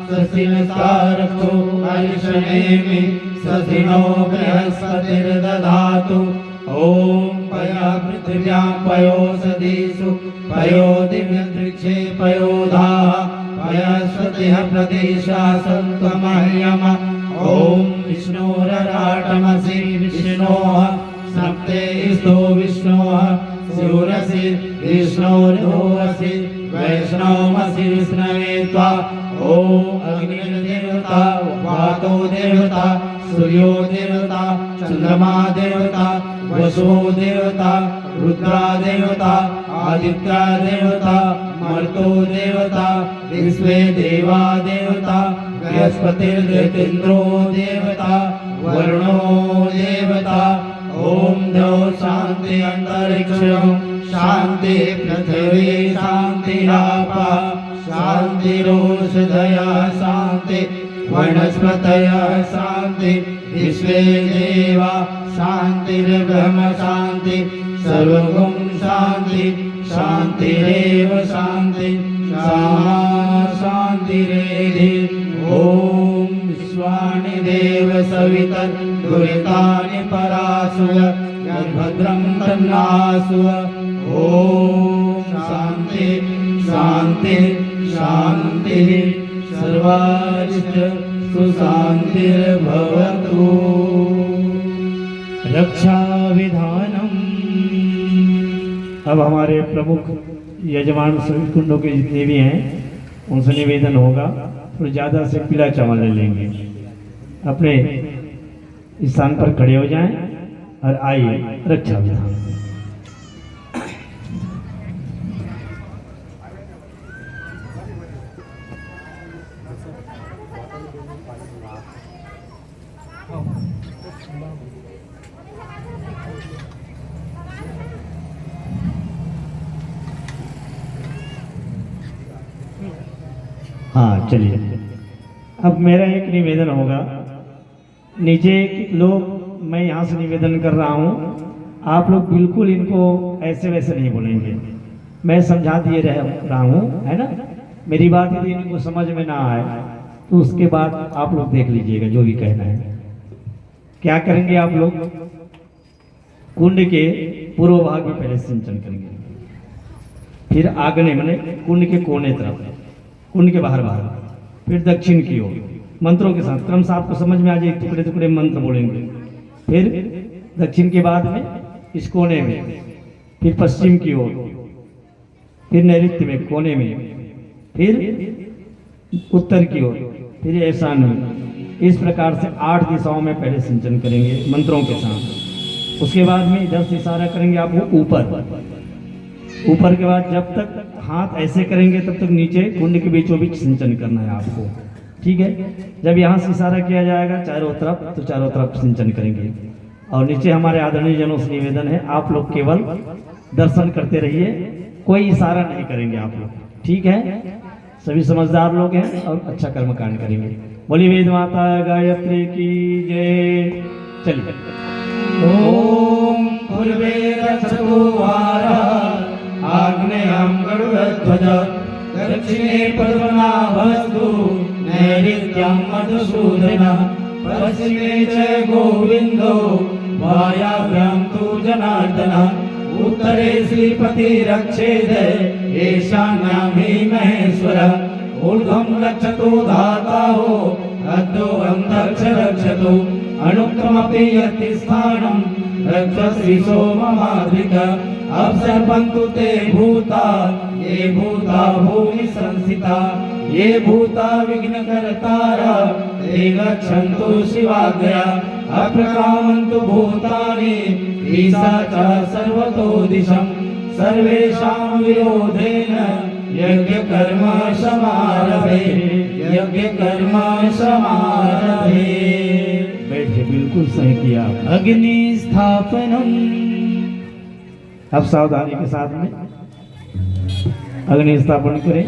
Speaker 2: स्वस्ति नस्तारक्षो अरिष्टनेमि स्वस्ति नो बृहस्पतिर्दधातु। ॐ पया पृथिव्यां पयोषधीषु पयो दिव्यन्तरिक्षे पयोधाः पयस्पतिः प्रदेशा सन्तु मह्यम। ॐ विष्णोरराटमसि विष्णोः सप्ते स्तो विष्णोः शिवरसि विष्णोर्भुवसि वैष्णवमसि विष्णवे त्वा। ॐ अग्निर्देवता वातो देवता सूर्यो देवता चंद्रमा देवता वसो देवता रुद्रा देवता आदित्या देवता मर्तो देवता विश्वे देवा देवता बृहस्पतिर्देवेन्द्रो देवता वरुणो देवता। ॐ द्यौ शान्ति अन्तरिक्षं शान्ति पृथिवी शान्तिरापः शान्तिरोषधयः शान्ति वनस्पतयः शान्ति विश्वे देवा शान्तिर्ब्रह्म शान्ति सर्वगुण शान्ति शान्तिरेव शान्ति सामा शान्तिरेधि। ॐ विश्वानि देव सवितर् दुरितानि परासुव भद्रं तन्नासुव। ॐ शान्ति शान्ति शान्तिः सर्वारिष्ट सुशान्तिर्भवतु।
Speaker 1: रक्षा विधानम। अब हमारे प्रमुख यजमान सभी कुंडों के जितने भी हैं उनसे निवेदन होगा, थोड़ा ज़्यादा से पीला चावल ले लेंगे, अपने स्थान पर खड़े हो जाएं और आइए रक्षा विधान। हाँ चलिए, अब मेरा एक निवेदन होगा, नीचे लोग, मैं यहाँ से निवेदन कर रहा हूँ, आप लोग बिल्कुल इनको ऐसे वैसे नहीं बोलेंगे, मैं समझा दिए रहा हूँ, है ना। मेरी बात यदि इनको समझ में ना आए तो उसके बाद आप लोग देख लीजिएगा जो भी कहना है। क्या करेंगे आप लोग, कुंड के पूर्व भाग में पहले सिंचन करेंगे, फिर आग्नेय माने कुंड के कोने तरफ, कुंड के बाहर बाहर, फिर दक्षिण की ओर मंत्रों के साथ क्रम से आपको समझ में आ जाए, टुकड़े टुकड़े मंत्र बोलेंगे। फिर दक्षिण के बाद में इस कोने में, फिर पश्चिम की ओर, फिर नैऋत्य में कोने में, फिर उत्तर की ओर, फिर ईशान में। इस प्रकार से 8 दिशाओं में पहले सिंचन करेंगे मंत्रों के साथ। उसके बाद में 10 इशारा करेंगे आपको ऊपर के बाद जब तक हाथ ऐसे करेंगे तब तक नीचे कुंड के बीचों बीच सिंचन करना है आपको। ठीक है। जब यहाँ से इशारा किया जाएगा चारों तरफ, तो चारों तरफ सिंचन करेंगे। और नीचे हमारे आदरणीय जनों से निवेदन है, आप लोग केवल दर्शन करते रहिए, कोई इशारा नहीं करेंगे आप लोग, ठीक है। सभी समझदार लोग हैं और अच्छा कर्मकांड करेंगे। बोली वेद माता गायत्री की जय। चलिए।
Speaker 2: ओम पूर्वे रक्षतु वारा आग्नेयं गरुडध्वज दक्षिणे पद्मनाभस्तु नैऋत्यं मधुसूदन पश्चिमे च गोविन्दो वायव्यं तु जनार्दन उत्तरे श्रीपतिरक्षेद ईशान्यां हि महेश्वर ऊर्ध्वं रक्षतु धाताहो अधो अन्तरिक्ष रक्षतु अनुक्रमपि यति स्थानं रक्षसि सोममाद्रिक अवसर्पन्तु ते भूता ये भूता भूमि संस्थिता ये भूता विघ्नकर्तारा ते गच्छन्तु शिवाज्ञया अप्रकामन्तु भूतानि ईशा सर्वतो दिशं सर्वेषां विरोधेन यज्ञकर्म समारभे यज्ञकर्म समारभे।
Speaker 1: बैठे, बिल्कुल सही किया।
Speaker 2: अग्नि स्थापनम।
Speaker 1: अब सावधानी के साथ में अग्नि स्थापन करें।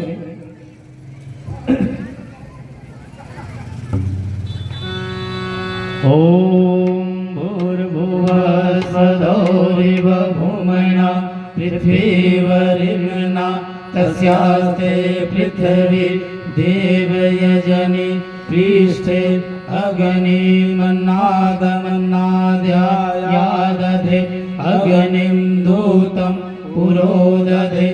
Speaker 2: ओम भूर्भुवः स्वधोरिव भूमना पृथ्वीवरिम्ना तस्यास्ते पृथिवी देवयजनि पृष्ठे अग्निमन्नादमन्नाद्यादधे अग्निं दूतं पुरोदधे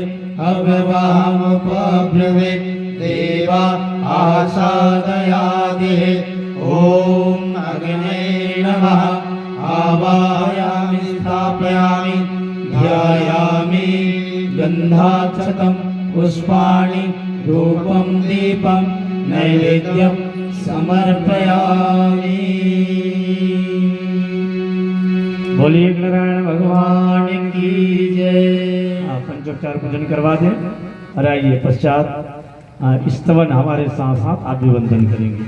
Speaker 2: अभवामुपब्रवे देवा आसादयादिः। ओम अग्ने नमः। आवाहयामि स्थापयामि ध्यायामि गन्धाक्षतं पुष्पाणि धूपं दीपं नैवेद्यं समर्पयामि।
Speaker 1: बोलिए नारायण भगवान
Speaker 2: की जय।
Speaker 1: पंचोपचार पूजन करवा दें और आइए पश्चात स्तवन हमारे साथ साथ अभिवंदन करेंगे।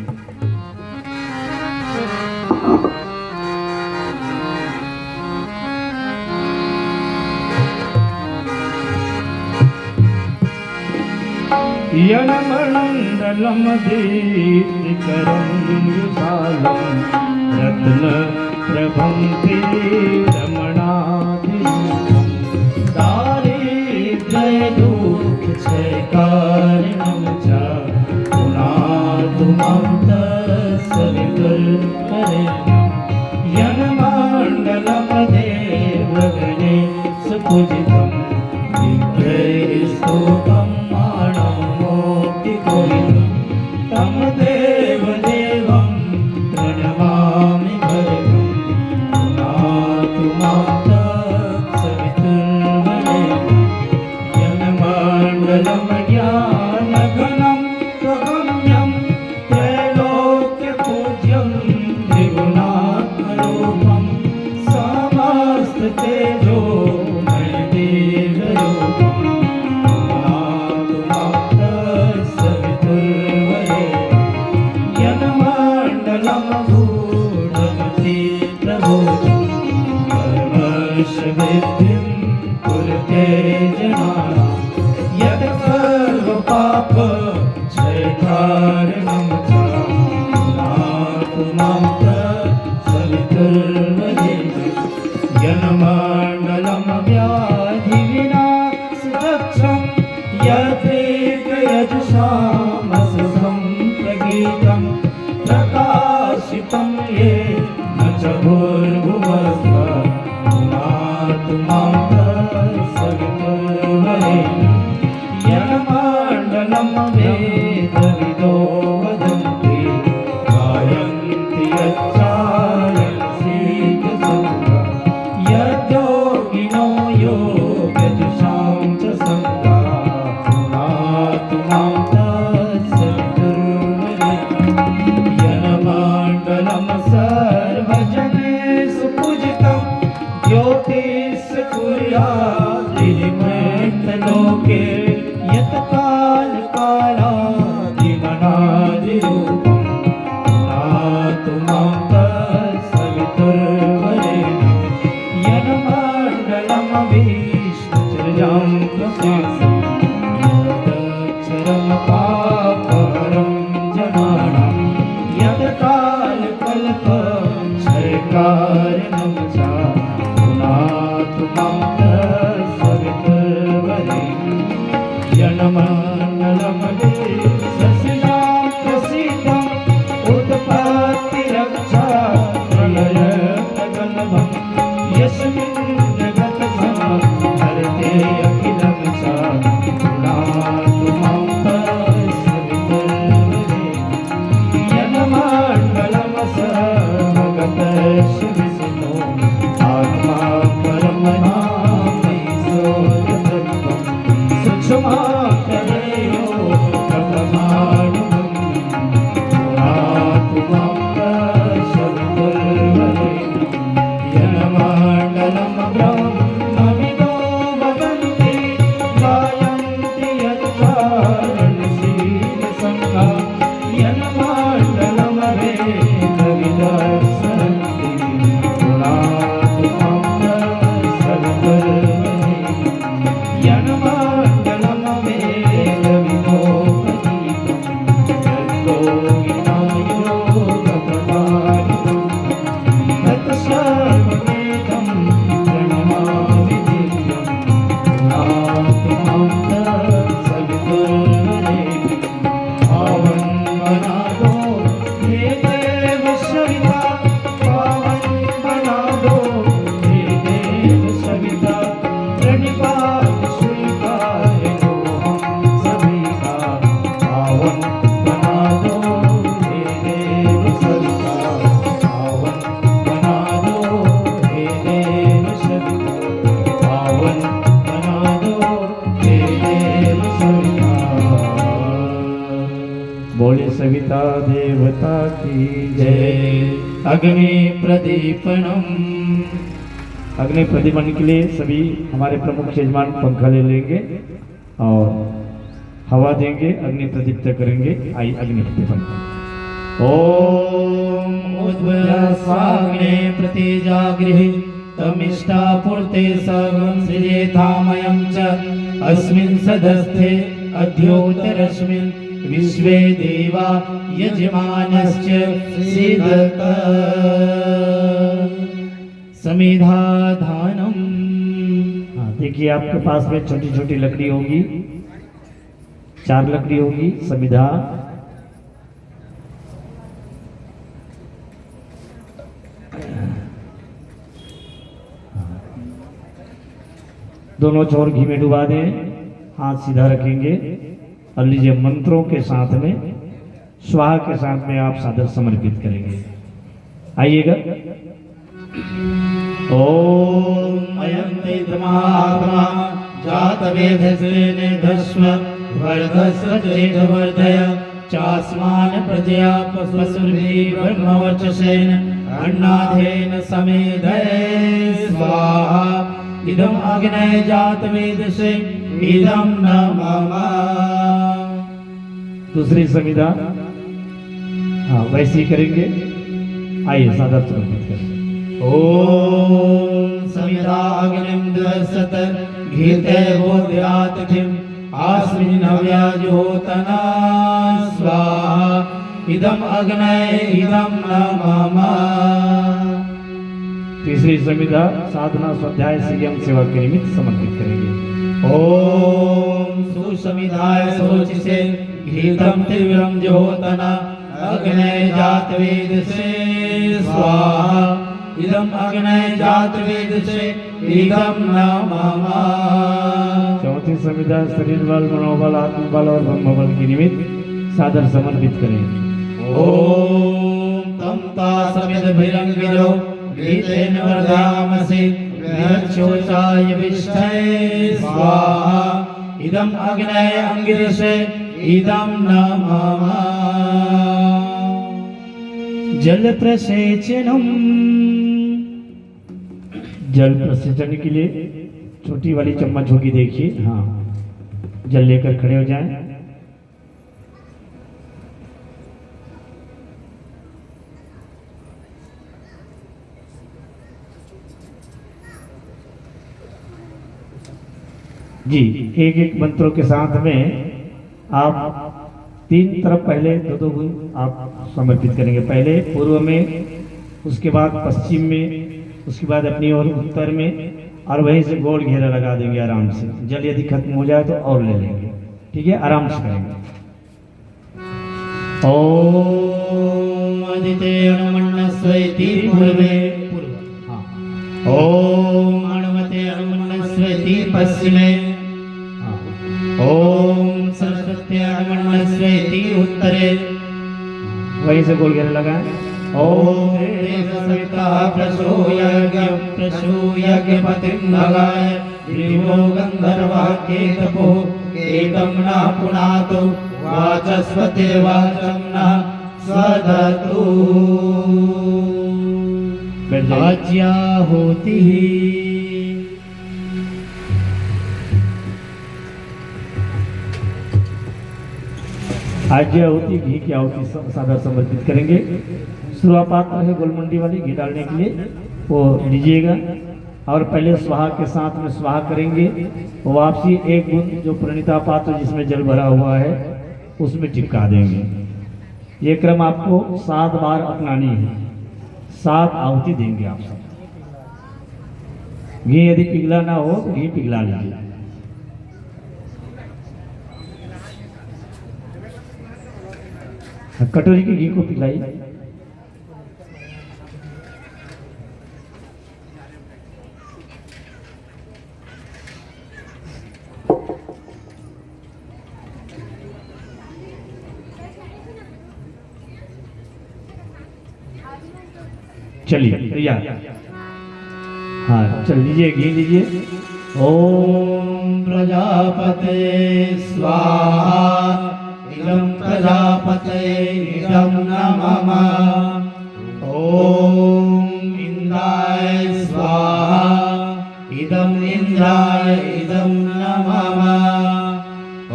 Speaker 1: यनमण्डलं दीप्तिकरं विशालं रत्नप्रभं रमणाधिरूपं
Speaker 2: दारिद्र्यदुःखक्षयकारणं च पुनातु मां तत्सवितुर्वरेण्यं यनमण्डलं देवगणे सुपूजितं विग्रहस्तुतं तम देव देवं प्रणमामि भर्गं पुनातु मां तत्सवितुर्वरेण्यं यन्मण्डलं ज्ञानघनं प्रगम्यं त्रैलोक्यपूज्यं त्रिगुणात्मरूपं समस्ततेजोमय देवरूपं पुनातु मां यनमण्डलं गूढमति प्रभोजं सर्वश्रविद्धिं कुरुते जनानां यत् सर्वपापक्षयकारणं च पुनातु मां तत्सवितुर्वरेण्यं यनमण्डलं व्याधिविनाशरक्षं यत्रेकयजुषामसुखं प्रगीतं प्रकाशितं ये न च भूर्भुवस्व पुनातु मां तत्सवितुर्वरेण्यं यन्मण्डलं वेदविदो वदन्ति गायन्ति यच्चायन्सीतसङ्गा यद्योगिनो योगजुषां च सङ्गा पुनातु मां तत्सवितुर्वरेण्यं यनमण्डलं सर्वजनेषु पूजितं ज्योतिष्कुर्यादिमृतलोके यत् कालकालादिमनादिरूपम् नामभीष्टचर्यां प्रशासम् यदक्षरं पापहरं जनानां यत्कालकल्पक्षयकारणं च पुनातु मां तत्सवितुर्वरेण्यं जनमण्डलमभिषसिणां प्रसीदम् उत्पत्तिरक्षा प्रलयगलभं यस्मिन् जगत्संहरते अखिलं च पुनातु मां तत्सवितुर्वरेण्यं जनमण्डलमसर्वगतश्रीविष्णो आत्मा परमनामि सोऽतत्त्वं सूक्ष्माक्षरेयो प्रथमानुभवम् पुनातु मां तत्सवितुर्वरेण्यं जनमण्डलं ब्रह्मविदो वदन्ति गायन्ति यत्कारणशीलसङ्गा जनमण्डलमवेदविदर्शन्ति पुनातु मां तत्सवितुर्वरेण्यं जनमण्डलमवेदविदोपदीपं यद्योगिनायोगप्रदायकं तत्सर्ववेदं प्रणमामि दिव्यं पुनातु मां तत्सवितुर्वरेण्यं पावन बना दो हे देव सविता पावन बना दो हे देव सविता प्रणिपात स्वीकार लो हम सभी का पावन बना दो हे देव सविता पावन बना दो हे देव सविता पावन बना दो हे देव सविता
Speaker 1: बोले सविता देवता की जय।
Speaker 2: जय अग्नि प्रदीपनम
Speaker 1: अग्नि प्रदीपन के लिए सभी हमारे प्रमुख यजमान पंखा ले लेंगे और हवा देंगे, अग्नि प्रदीप्त करेंगे। आई अग्नि प्रदीपन।
Speaker 2: ओम उद्भयास्वाग्ने प्रतिजागृह तमिष्टापूर्ते सर्वं सृजेथामयं च अस्मिन् सदस्थे अद्योतरस्मिन् विश्वे देवा यजमानश्च सीदत समिधाधानम्।
Speaker 1: हाँ, देखिए आपके पास में छोटी छोटी लकड़ी होगी, 4 लकड़ी होगी समिधा। दोनों छोर घी में डुबा दें, हाथ सीधा रखेंगे और लीजिए मंत्रों के साथ में, स्वाहा के साथ में आप सादर समर्पित करेंगे। आइएगा।
Speaker 2: ओम अयं ते धर्मात्मा जातवेदस्तेन धस्व वर्धस्वचेदवर्धय चास्मान् प्रजया पशुभिः ब्रह्मवर्चसेन अन्नाधेन समेधये स्वाहा इदम् अग्नये जातवेदसे इदं न मम।
Speaker 1: दूसरी संविधा हाँ वैसे ही करेंगे। आइए सादर समर्पित करें।
Speaker 2: ओम समिधाग्निं दशत घृते बोध्यातिथिम् आस्मिन् हव्याजुहोतना स्वाहा इदम् अग्नये इदं न मम।
Speaker 1: तीसरी संविधा साधना स्वाध्याय संयम सेवा के निमित्त समर्पित करेंगे।
Speaker 2: ओम सुसमिधाय शोचिसे घृतं तीव्रं जुहोतना अग्नये जातवेदसे स्वाहा इदम् अग्नये जातवेदसे इदं न मम।
Speaker 1: चौथी संविधा शरीर बल, मनोबल, आत्मबल और ब्रह्म बल के निमित्त सादर समर्पित करें।
Speaker 2: ओम तं तासमिदभिरङ्गिरो घृतेन वर्धामसि बृहच्छोषाय विष्ठये स्वाहा इदम् अग्नये अंगिरसे इदं न मम। जल प्रसेचनम।
Speaker 1: जल प्रसेचन के लिए छोटी वाली चम्मच होगी, देखिए। हाँ, जल लेकर खड़े हो जाएं। जी, एक एक मंत्रों के साथ में आप 3 तरफ पहले दो बूंद आप समर्पित करेंगे। पहले पूर्व में, उसके बाद पश्चिम में, उसके बाद अपनी ओर उत्तर में, और वहीं से गोल घेरा लगा देंगे आराम से। जल यदि खत्म हो जाए तो और ले लेंगे। ठीक है, आराम से करेंगे।
Speaker 2: ओम अदितेर्मन्नस्वैति पूर्वे,
Speaker 1: हाँ,
Speaker 2: ओम अणुमते अणुमन्नस्वैति पश्चिमे,
Speaker 1: हाँ,
Speaker 2: ओम सरस्वत्यै अणुमन्नस्वैति उत्तरे,
Speaker 1: वहीं से गोल घेरा लगाएं।
Speaker 2: ओम देवसविता प्रसूयज्ञपतिं भगाय दिवो गन्धर्वा केतपो केतं न पुनातो वाचस्पतिर्वाचं न स्वदतु।
Speaker 1: बैठ जाइए।
Speaker 2: आज्ञा होती
Speaker 1: आज्ञा होती घी की आहुति सादर समर्पित करेंगे। शुरुआत है गोलमंडी वाली घी डालने के लिए, वो लीजिएगा। और पहले स्वाहा के साथ में स्वाहा करेंगे। वापसी एक बूंद जो प्रणीता पात्र जिसमें जल भरा हुआ है उसमें चिपका देंगे। ये क्रम आपको 7 बार अपनानी है। 7 आहुति देंगे आप सब। घी यदि पिघला ना हो तो घी पिघला लीजिए। कटोरी के घी को पिघलाइए। चलिए तैयार। हाँ, चल लीजिए, घी लीजिए।
Speaker 2: ओम प्रजापते स्वाहा इदं प्रजापते इदं नमः। ओम इंद्राय स्वाहा इदं इंद्राय इदं नमः।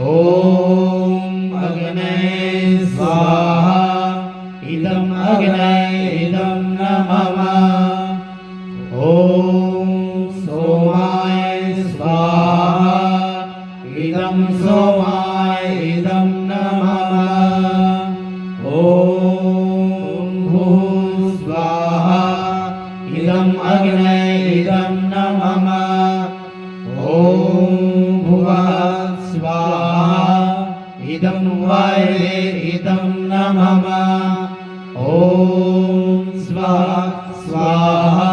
Speaker 2: ओम अग्नये स्वाहा इदं अग्नये इदं नमः। ओम सोमाय स्वाहा इदं सोमाय इदं नमः। ओम भूः स्वाहा इदं अग्नये इदं नमः। ओम भुवः स्वाहा इदं वायवे इदं नमः। ओम स्वाहा स्वाहा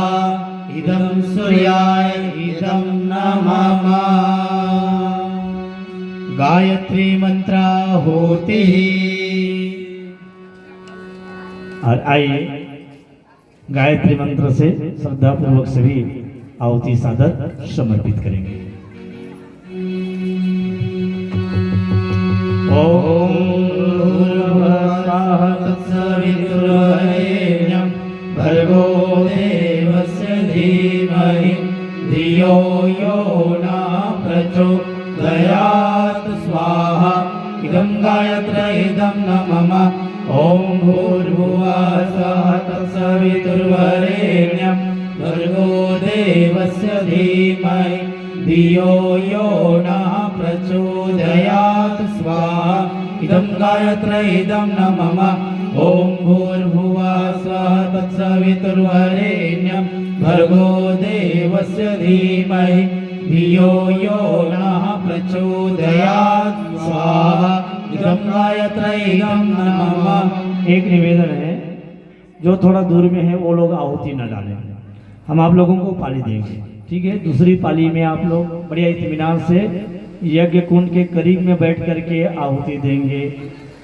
Speaker 2: इदं सूर्याय इदं नमः। गायत्री मंत्रा होती।
Speaker 1: और आइए गायत्री मंत्र से श्रद्धा पूर्वक सभी आहुति सादर समर्पित करेंगे।
Speaker 2: ओम भूर्भुवः तत्सवितुर्वरेण्यं भर्गो देवस्य धीमहि धियो यो न प्रचोदयात् स्वाहा इदं गायत्री इदं नमः। ओम भूर्भुवः स्वः तत्सवितुर्वरेण्यं भर्गो देवस्य धीमहि धियो यो न प्रचोदयात् स्वाहा इदं गायत्री इदं नमः। ओम भूर्भुवः स्वः तत्सवितुर्वरेण्यं भर्गो देवस्य धीमहि धियो यो नः प्रचोदयात् स्वाहा इदं गायत्री इदं नमः।
Speaker 1: एक निवेदन है, जो थोड़ा दूर में है वो लोग आहुति न डालें। हम आप लोगों को पाली देंगे, ठीक है। दूसरी पाली में आप लोग बड़े इत्मीनान से यज्ञ कुंड के करीब में बैठ करके आहुति देंगे,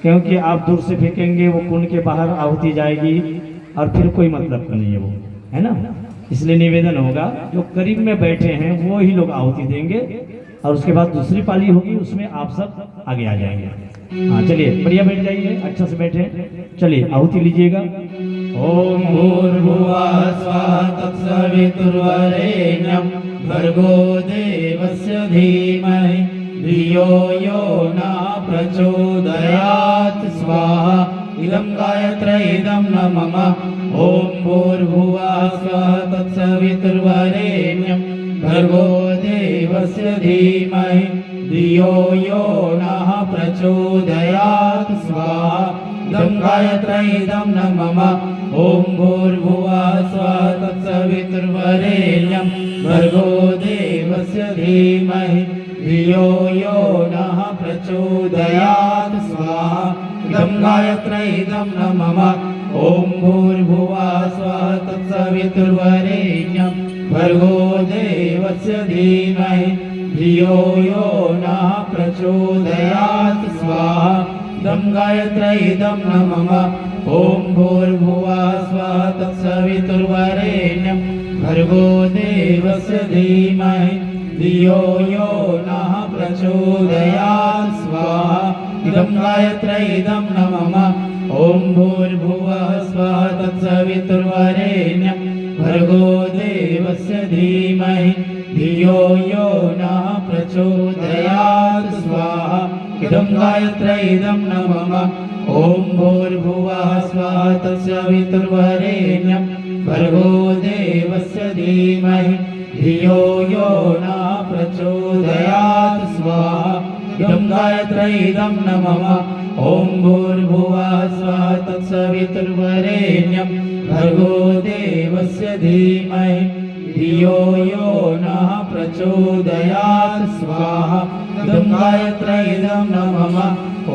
Speaker 1: क्योंकि आप दूर से फेंकेंगे वो कुंड के बाहर आहुति जाएगी और फिर कोई मतलब का नहीं है वो, है ना। इसलिए निवेदन होगा जो करीब में बैठे हैं वो ही लोग आहुति देंगे, और उसके बाद दूसरी पाली होगी उसमें आप सब आगे आ जाएंगे। हाँ चलिए, बढ़िया बैठ जाइए, अच्छा से बैठे। चलिए आहुति लीजिएगा।
Speaker 2: ओम भूर्भुवः स्वः तत्सवितुर्वरेण्यं भर्गो देवस्य धीमहि धियो यो न प्रचोदयात् स्वाहा इदं गायत्री इदं नमः। ओम भूर्भुवः स्वः तत्सवितुर्वरेण्यं भर्गो देवस्य देवस्य धीमहि धियो यो नः प्रचोदयात् स्वाहा इदं गायत्र्यै इदं न मम ॐ भूर्भुवः स्वः तत्सवितुर्वरेण्यं भर्गो देवस्य धीमहि धियो यो नः प्रचोदयात् स्वाहा इदं गायत्र्यै इदं न मम ॐ भूर्भुवः स्वः तत्सवितुर्वरेण्यं भर्गो देवस्य धीमहि धियो यो नः प्रचोदयात् स्वाहा इदं गायत्र्यै इदं न मम ॐ भूर्भुवः स्वः तत्सवितुर्वरेण्यं भर्गो देवस्य धीमहि धियो यो नः प्रचोदयात् स्वाहा इदं गायत्र्यै इदं न मम ॐ भूर्भुवः स्वः तत्सवितुर्वरेण्यं भर्गो देवस्य धीमहि धियो यो नः प्रचोदयात् स्वाहा इदं गायत्र्यै इदं न मम ॐ भूर्भुवः स्वः तत्सवितुर्वरेण्यं भर्गो देवस्य धीमहि धियो यो नः प्रचोदयात् स्वाहा इदं गायत्र्यै इदं न मम ॐ भूर्भुवः स्वः तत्सवितुर्वरेण्यं भर्गो देवस्य धीमहि धियो यो नः प्रचोदयात् स्वाहा इदं गायत्र्यै इदं न मम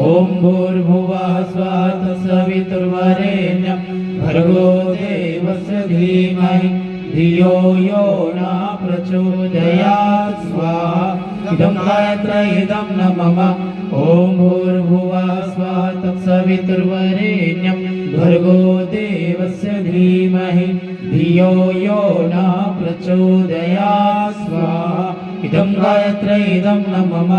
Speaker 2: ॐ भूर्भुवः स्वः तत्सवितुर्वरेण्यं भर्गो देवस्य धीमहि धियो यो नः प्रचोदयात् स्वाहा इदं गायत्र्यै इदं न मम ॐ भूर्भुवः स्वः तत्सवितुर्वरेण्यं भर्गो देवस्य धीमहि धियो यो नः प्रचोदयात् स्वाहा इदं गायत्र्यै इदं न मम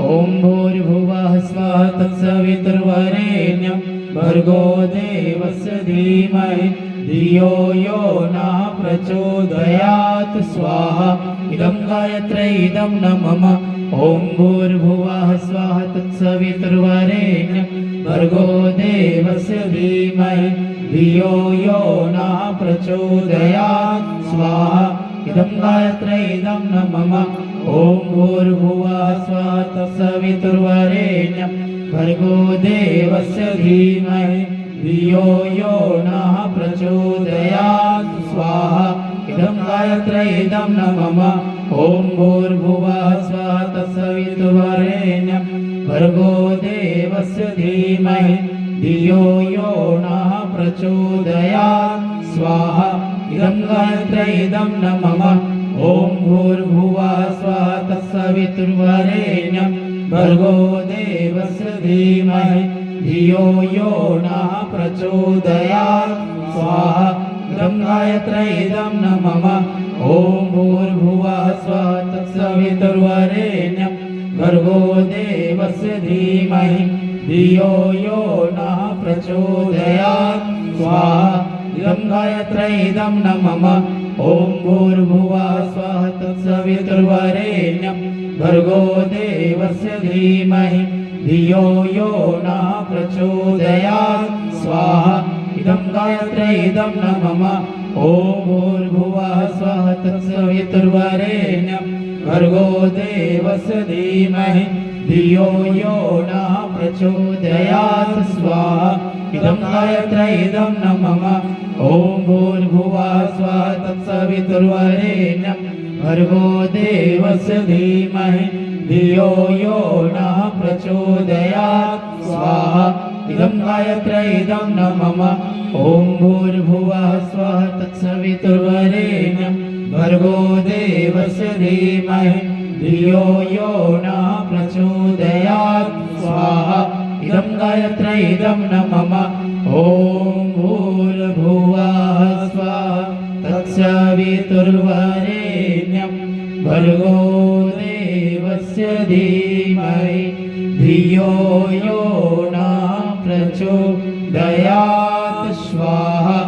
Speaker 2: ॐ भूर्भुवः स्वः तत्सवितुर्वरेण्यं भर्गो देवस्य धीमहि धियो यो नः प्रचोदयात् स्वाहा इदं गायत्र्यै इदं न मम ॐ भूर्भुवः स्वः तत्सवितुर्वरेण्यं भर्गो देवस्य धीमहि धियो यो नः प्रचोदयात् स्वाहा इदं गायत्र्यै इदं न मम ॐ भूर्भुवः स्वः तत्सवितुर्वरेण्यं भर्गो देवस्य धीमहि धियो यो नः प्रचोदयात् स्वाहा इदं गायत्र्यै इदं न मम ॐ भूर्भुवः स्वः तत्सवितुर्वरेण्यं भर्गो देवस्य धीमहि धियो यो नः प्रचोदयात् स्वाहा इदं गायत्र्यै इदं न मम ॐ भूर्भुवः स्वः तत्सवितुर्वरेण्यं भर्गो देवस्य धीमहि धियो यो नः प्रचोदयात् स्वाहा इदं गायत्र्यै इदं न मम ॐ भूर्भुवः स्वः तत्सवितुर्वरेण्यं भर्गो देवस्य धीमहि धियो यो नः प्रचोदयात् स्वाहा इदं गायत्र्यै इदं न मम ॐ भूर्भुवः स्वः तत्सवितुर्वरेण्यं भर्गो देवस्य धीमहि धियो यो नः प्रचोदयात् स्वाहा इदं गायत्र्यै इदं न मम ॐ भूर्भुवः स्वः तत्सवितुर्वरेण्यं भर्गो देवस्य धीमहि धियो यो नः प्रचोदयात् स्वाहा इदं गायत्र्यै इदं न मम ॐ भूर्भुवः स्वः तत्सवितुर्वरेण्यं भर्गो देवस्य धीमहि धियो यो नः प्रचोदयात् स्वाहा इदं गायत्र्यै इदं न मम ॐ भूर्भुवः स्वः तत्सवितुर्वरेण्यं भर्गो देवस्य धीमहि धियो यो नः प्रचोदयात् स्वाहा इदं गायत्र्यै इदं न मम ॐ भूर्भुवः स्वः तत्सवितुर्वरेण्यं भर्गो देवस्य धीमहि धियो यो नः प्रचोदयात् स्वाहा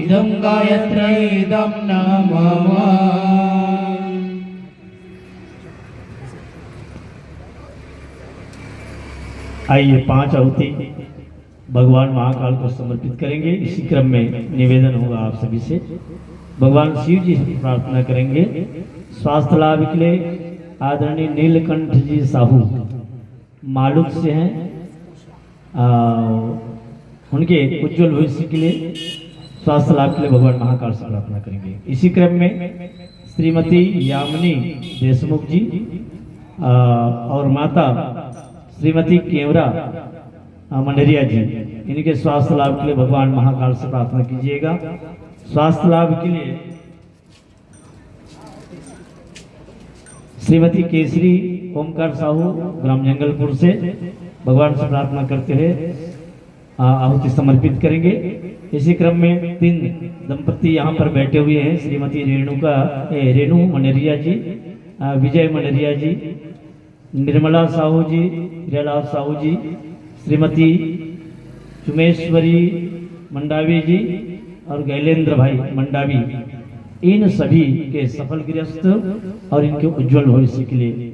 Speaker 2: इदं गायत्र्यै इदं न मम।
Speaker 1: आइए 5 आहुति भगवान महाकाल को समर्पित करेंगे। इसी क्रम में निवेदन होगा आप सभी से, भगवान शिव जी से प्रार्थना करेंगे स्वास्थ्य लाभ के लिए, आदरणीय नीलकंठ जी साहू मालूक से हैं। उनके उज्जवल भविष्य के लिए, स्वास्थ्य लाभ के लिए भगवान महाकाल से प्रार्थना करेंगे। इसी क्रम में श्रीमती यामिनी देशमुख जी और माता श्रीमती केवरा मंडरिया जी, इनके स्वास्थ्य लाभ के लिए भगवान महाकाल से प्रार्थना कीजिएगा। स्वास्थ्य लाभ के लिए श्रीमती केसरी ओमकार साहू ग्राम जंगलपुर से भगवान से प्रार्थना करते हुए आहुति समर्पित करेंगे। इसी क्रम में 3 दंपति यहाँ पर बैठे हुए हैं, श्रीमती रेणु मंडरिया जी, विजय मंडरिया जी, निर्मला साहू जी, हीरालाल साहू जी, श्रीमती चुमेश्वरी मंडावी जी और गैलेंद्र भाई मंडावी। इन सभी के सफल गृहस्थ और इनके उज्जवल भविष्य के लिए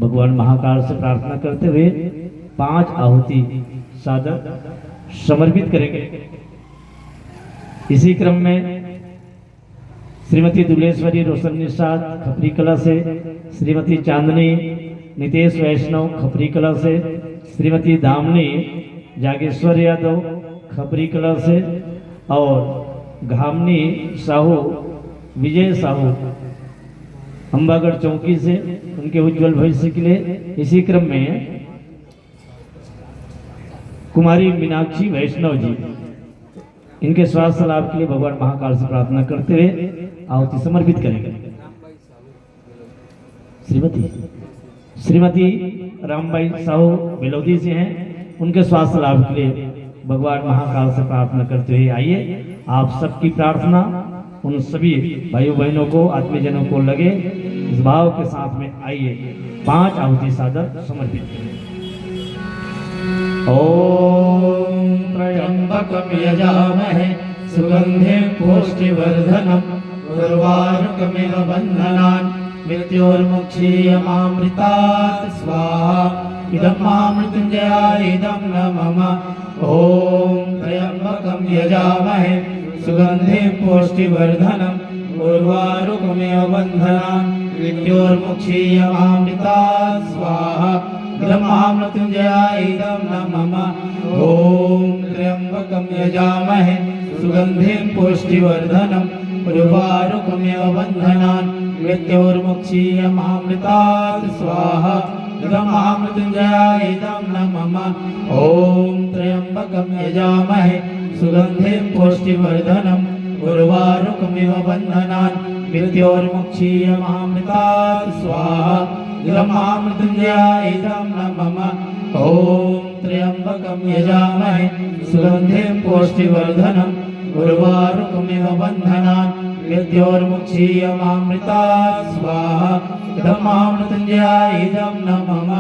Speaker 1: भगवान महाकाल से प्रार्थना करते हुए 5 आहुति सादर समर्पित करेंगे। इसी क्रम में श्रीमती दुलेश्वरी रोशन निषाद खपरी कला से, श्रीमती चांदनी नितेश वैष्णव खपरी कला से, श्रीमती दामनी जागेश्वर यादव खपरी कला से और घामनी साहू विजय साहू अंबागढ़ चौकी से, उनके उज्जवल भविष्य के लिए। इसी क्रम में कुमारी मीनाक्षी वैष्णव जी, इनके स्वास्थ्य लाभ के लिए भगवान महाकाल से प्रार्थना करते हुए आहुति समर्पित करेंगे। श्रीमती रामबाई साहू बेलौदी से हैं, उनके स्वास्थ्य लाभ के लिए भगवान महाकाल से प्रार्थना करते हुए आइए आप सबकी प्रार्थना उन सभी भाइयों बहनों को, आत्मीयजनों को लगे, इस भाव के साथ में आइए 5 आहुति सादर समर्पित करें।
Speaker 2: ओम त्र्यंबकं यजामहे सुगंधिं पुष्टिवर्धनम् उर्वारुकमिव बन्धनान् मृत्योर्मुक्षीयमामृतात् स्वाहा। इदं महामृत्युंजयाय इदं न मम। ओम त्र्यंबकं यजामहे सुगंधिं पुष्टिवर्धनम् उर्वारुकमिव बन्धनान् मृत्योर्मुक्षीयमामृतात् स्वाहा। इदं महामृत्युंजयाय इदं न मम। ओम त्र्यंबकं यजामहे सुगंधिं पुष्टिवर्धनम् उर्वारुकमिव बन्धनान् मृत्योर्मुक्षीयमामृतात् स्वाहा। इदं महामृत्युंजयाय इदं न मम। ओम त्र्यंबकं यजामहे सुगंधिं पुष्टिवर्धनम् उर्वारुकमिव बन्धनान् मृत्योर्मुक्षीयमामृतात् स्वाहा। इदं महामृत्युंजयाय इदं न मम। ओम त्र्यंबकं यजामहे सुगंधिं पुष्टिवर्धनम् उर्वारुकमिव बन्धनान् मृत्योर्मुक्षीयमामृतात् स्वाहा। इदं महामृत्युंजयाय इदं न मम।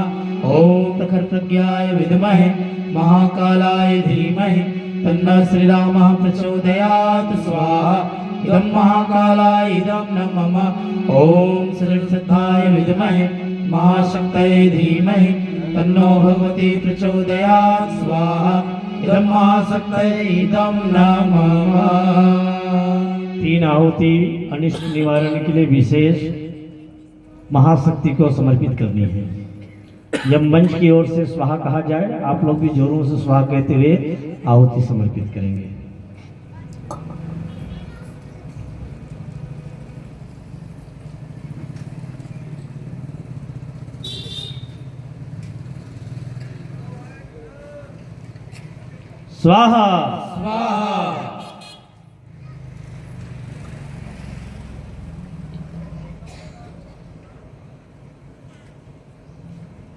Speaker 2: ओम प्रखर प्रज्ञाय विद्महे महाकालाय धीमहि तन्नः श्रीरामः प्रचोदयात् स्वाहा। इदं महाकालाय इदं न मम। ओम श्रीसिद्धाय विद्महे महाशक्तये धीमहि तन्नो भगवती प्रचोदयात् स्वाहा। इदं महाशक्तये इदं न मम।
Speaker 1: 3 आहुति अनिष्ट निवारण के लिए विशेष महाशक्ति को समर्पित करनी है। जब मंच की ओर से स्वाहा कहा जाए, आप लोग भी जोरों से स्वाहा कहते हुए आहुति समर्पित करेंगे। स्वाहा
Speaker 2: स्वाहा।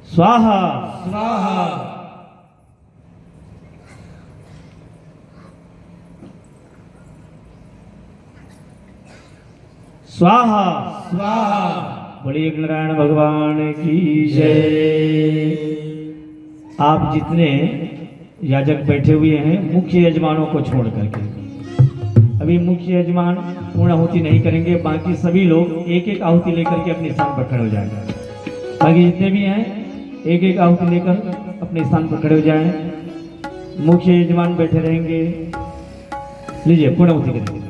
Speaker 1: स्वाहा
Speaker 2: स्वाहा।
Speaker 1: स्वाहा
Speaker 2: स्वाहा।
Speaker 1: बोलिए नारायण भगवान की जय। आप जितने याजक बैठे हुए हैं, मुख्य यजमानों को छोड़ करके, अभी मुख्य यजमान पूर्ण आहुति नहीं करेंगे, बाकी सभी लोग एक एक आहुति लेकर के अपने स्थान पर खड़े हो जाएंगे। बाकी जितने भी हैं एक एक आहुति लेकर अपने स्थान पर खड़े हो जाएं। मुख्य यजमान बैठे रहेंगे। लीजिए पूर्ण आहुति करेंगे।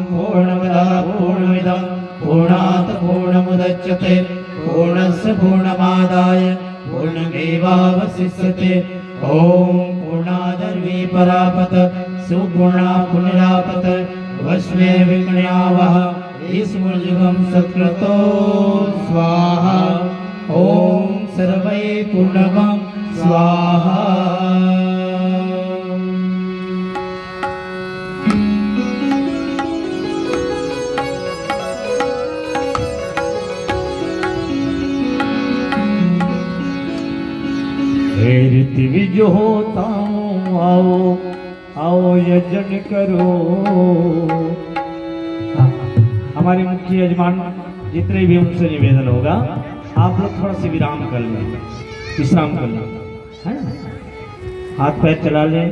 Speaker 2: पूर्णमदः पूर्णमिदं पूर्णात् पूर्णमुदच्यते पूर्णस्य पूर्णमादाय पूर्णमेवावशिष्यते। ॐ पूर्णादर्वी परापत सुपूर्णा पुनरापत वश्मे विक्ण्यावः ईश्वरयुगं सत्कृतो स्वाहा। ॐ सर्वै पूर्णगं स्वाहा।
Speaker 1: हे ऋत्विज जो होता हूँ आओ आओ यजन करो। हाँ, हमारे मुख्य यजमान जितने भी उनसे निवेदन होगा आप लोग थोड़ा सा विराम कर लें, विश्राम कर लें, है ना? हाथ पैर चला लें।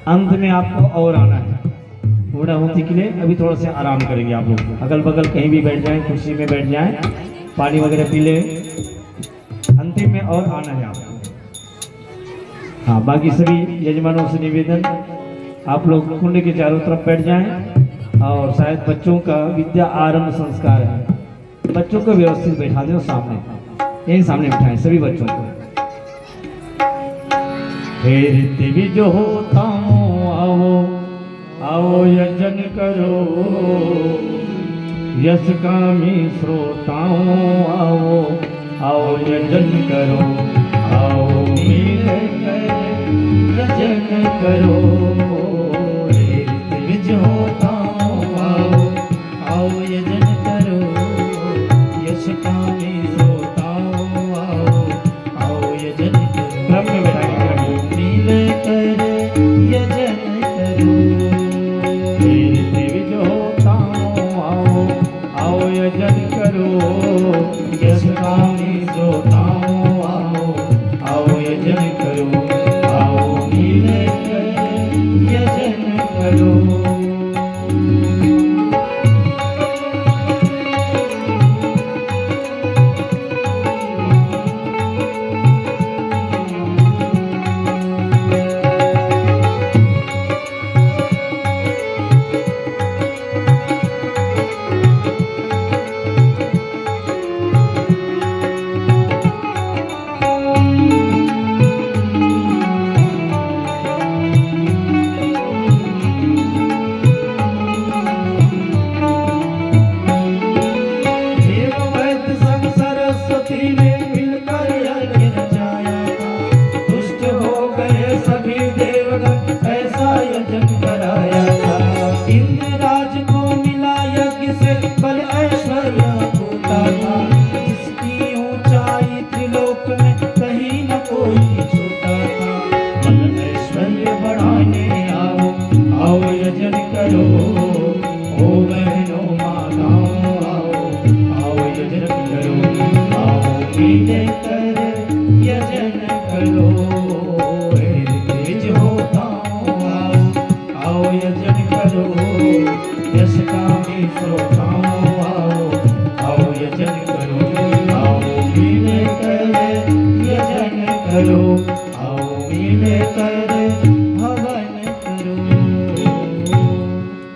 Speaker 1: अंत में आपको और आना है पूर्णाहुति के लिए। अभी थोड़ा सा आराम करेंगे आप लोग, अगल बगल कहीं भी बैठ जाएं, कुर्सी में बैठ जाएं, पानी वगैरह पी लें। अंतिम में और आना है आपको। हाँ, बाकी सभी यजमानों से निवेदन आप लोग कुंड के चारों तरफ बैठ जाएं। और शायद बच्चों का विद्या आरंभ संस्कार है, बच्चों को व्यवस्थित बैठा दें सामने, यही सामने बिठाएं सभी बच्चों को। हे ऋत्विज जो होता हूँ आओ आओ यजन करो। यश कामी श्रोताओं आओ आओ यजन करो। आओ मिलकर यजन करो।
Speaker 2: हे ऋत्विज होता हूँ आओ आओ यजन करो। यश कामी श्रोताओं आओ आओ यजन करो।
Speaker 1: क्रम में बैठाएंगे,
Speaker 2: मिलकर यजन करो।
Speaker 1: हे ऋत्विज होता हूँ आओ आओ यजन करो।
Speaker 2: यश कामी श्रोताओं आओ आओ यजन करो। आओ मिलकर यजन करो।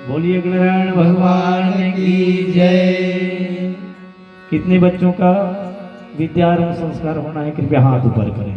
Speaker 1: बोलिए गणनारायण भगवान की जय। कितने बच्चों का विद्यारंभ संस्कार होना है, कृपया हाथ ऊपर करें।